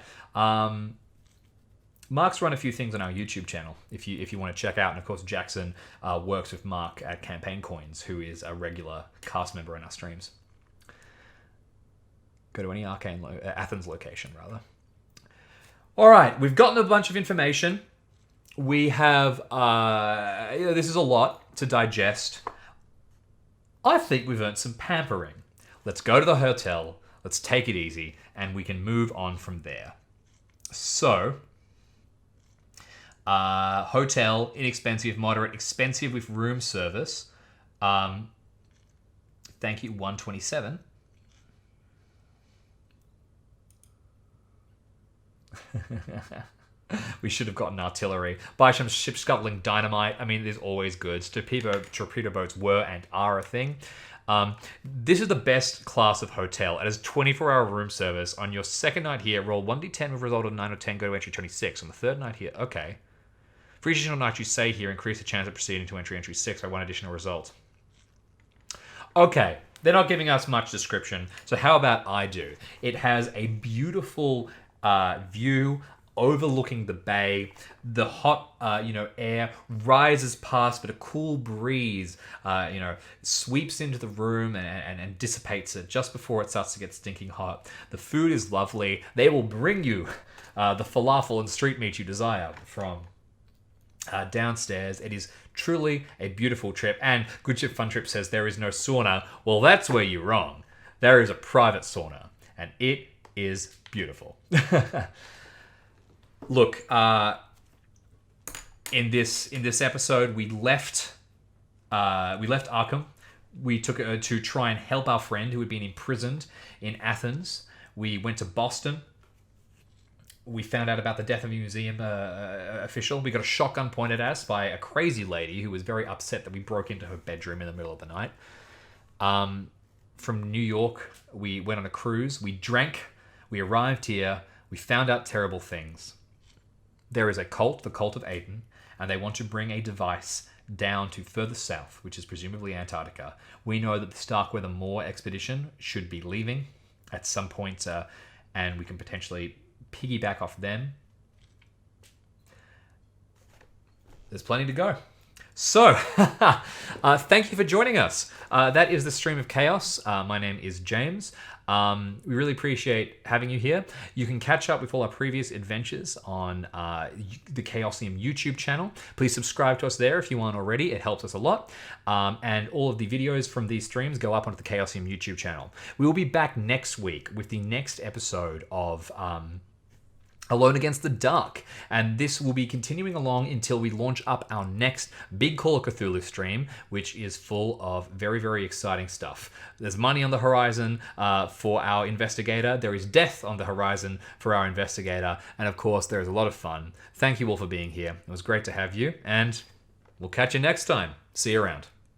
Mark's run a few things on our YouTube channel if you want to check out. And of course, Jackson works with Mark at Campaign Coins, who is a regular cast member in our streams. Go to any Athens location, rather. All right, we've gotten a bunch of information. We have... this is a lot to digest. I think we've earned some pampering. Let's go to the hotel. Let's take it easy, and we can move on from there. So... hotel, inexpensive, moderate, expensive with room service. Thank you, 127. We should have gotten artillery. Buy some ship scuttling dynamite. I mean, it is always good. Torpedo boats were and are a thing. This is the best class of hotel. It has 24-hour room service. On your second night here, roll 1d10 with a result of 9 or 10, go to entry 26. On the third night here, okay. For each additional night you stay here, increase the chance of proceeding to entry 6 by one additional result. Okay, they're not giving us much description, so how about I do? It has a beautiful view overlooking the bay. The hot, air rises past, but a cool breeze, sweeps into the room and dissipates it just before it starts to get stinking hot. The food is lovely. They will bring you the falafel and street meat you desire from downstairs. It is truly a beautiful trip. And Good Ship Fun Trip says there is no sauna. Well, that's where you're wrong. There is a private sauna, and it is beautiful. Look, in this episode, we left Arkham. We took it to try and help our friend who had been imprisoned in Athens. We went to Boston. We found out about the death of a museum official. We got a shotgun pointed at us by a crazy lady who was very upset that we broke into her bedroom in the middle of the night. From New York, we went on a cruise. We drank. We arrived here. We found out terrible things. There is a cult, the Cult of Athens, and they want to bring a device down to further south, which is presumably Antarctica. We know that the Starkweather Moor expedition should be leaving at some point, and we can potentially piggyback off them. There's plenty to go. So, thank you for joining us. That is the Stream of Chaos. My name is James. We really appreciate having you here. You can catch up with all our previous adventures on the Chaosium YouTube channel. Please subscribe to us there if you aren't already. It helps us a lot. And all of the videos from these streams go up onto the Chaosium YouTube channel. We will be back next week with the next episode of Alone Against the Dark, and this will be continuing along until we launch up our next big Call of Cthulhu stream, which is full of very, very exciting stuff. There's money on the horizon for our investigator, there is death on the horizon for our investigator, and of course there is a lot of fun. Thank you all for being here. It was great to have you, and we'll catch you next time. See you around.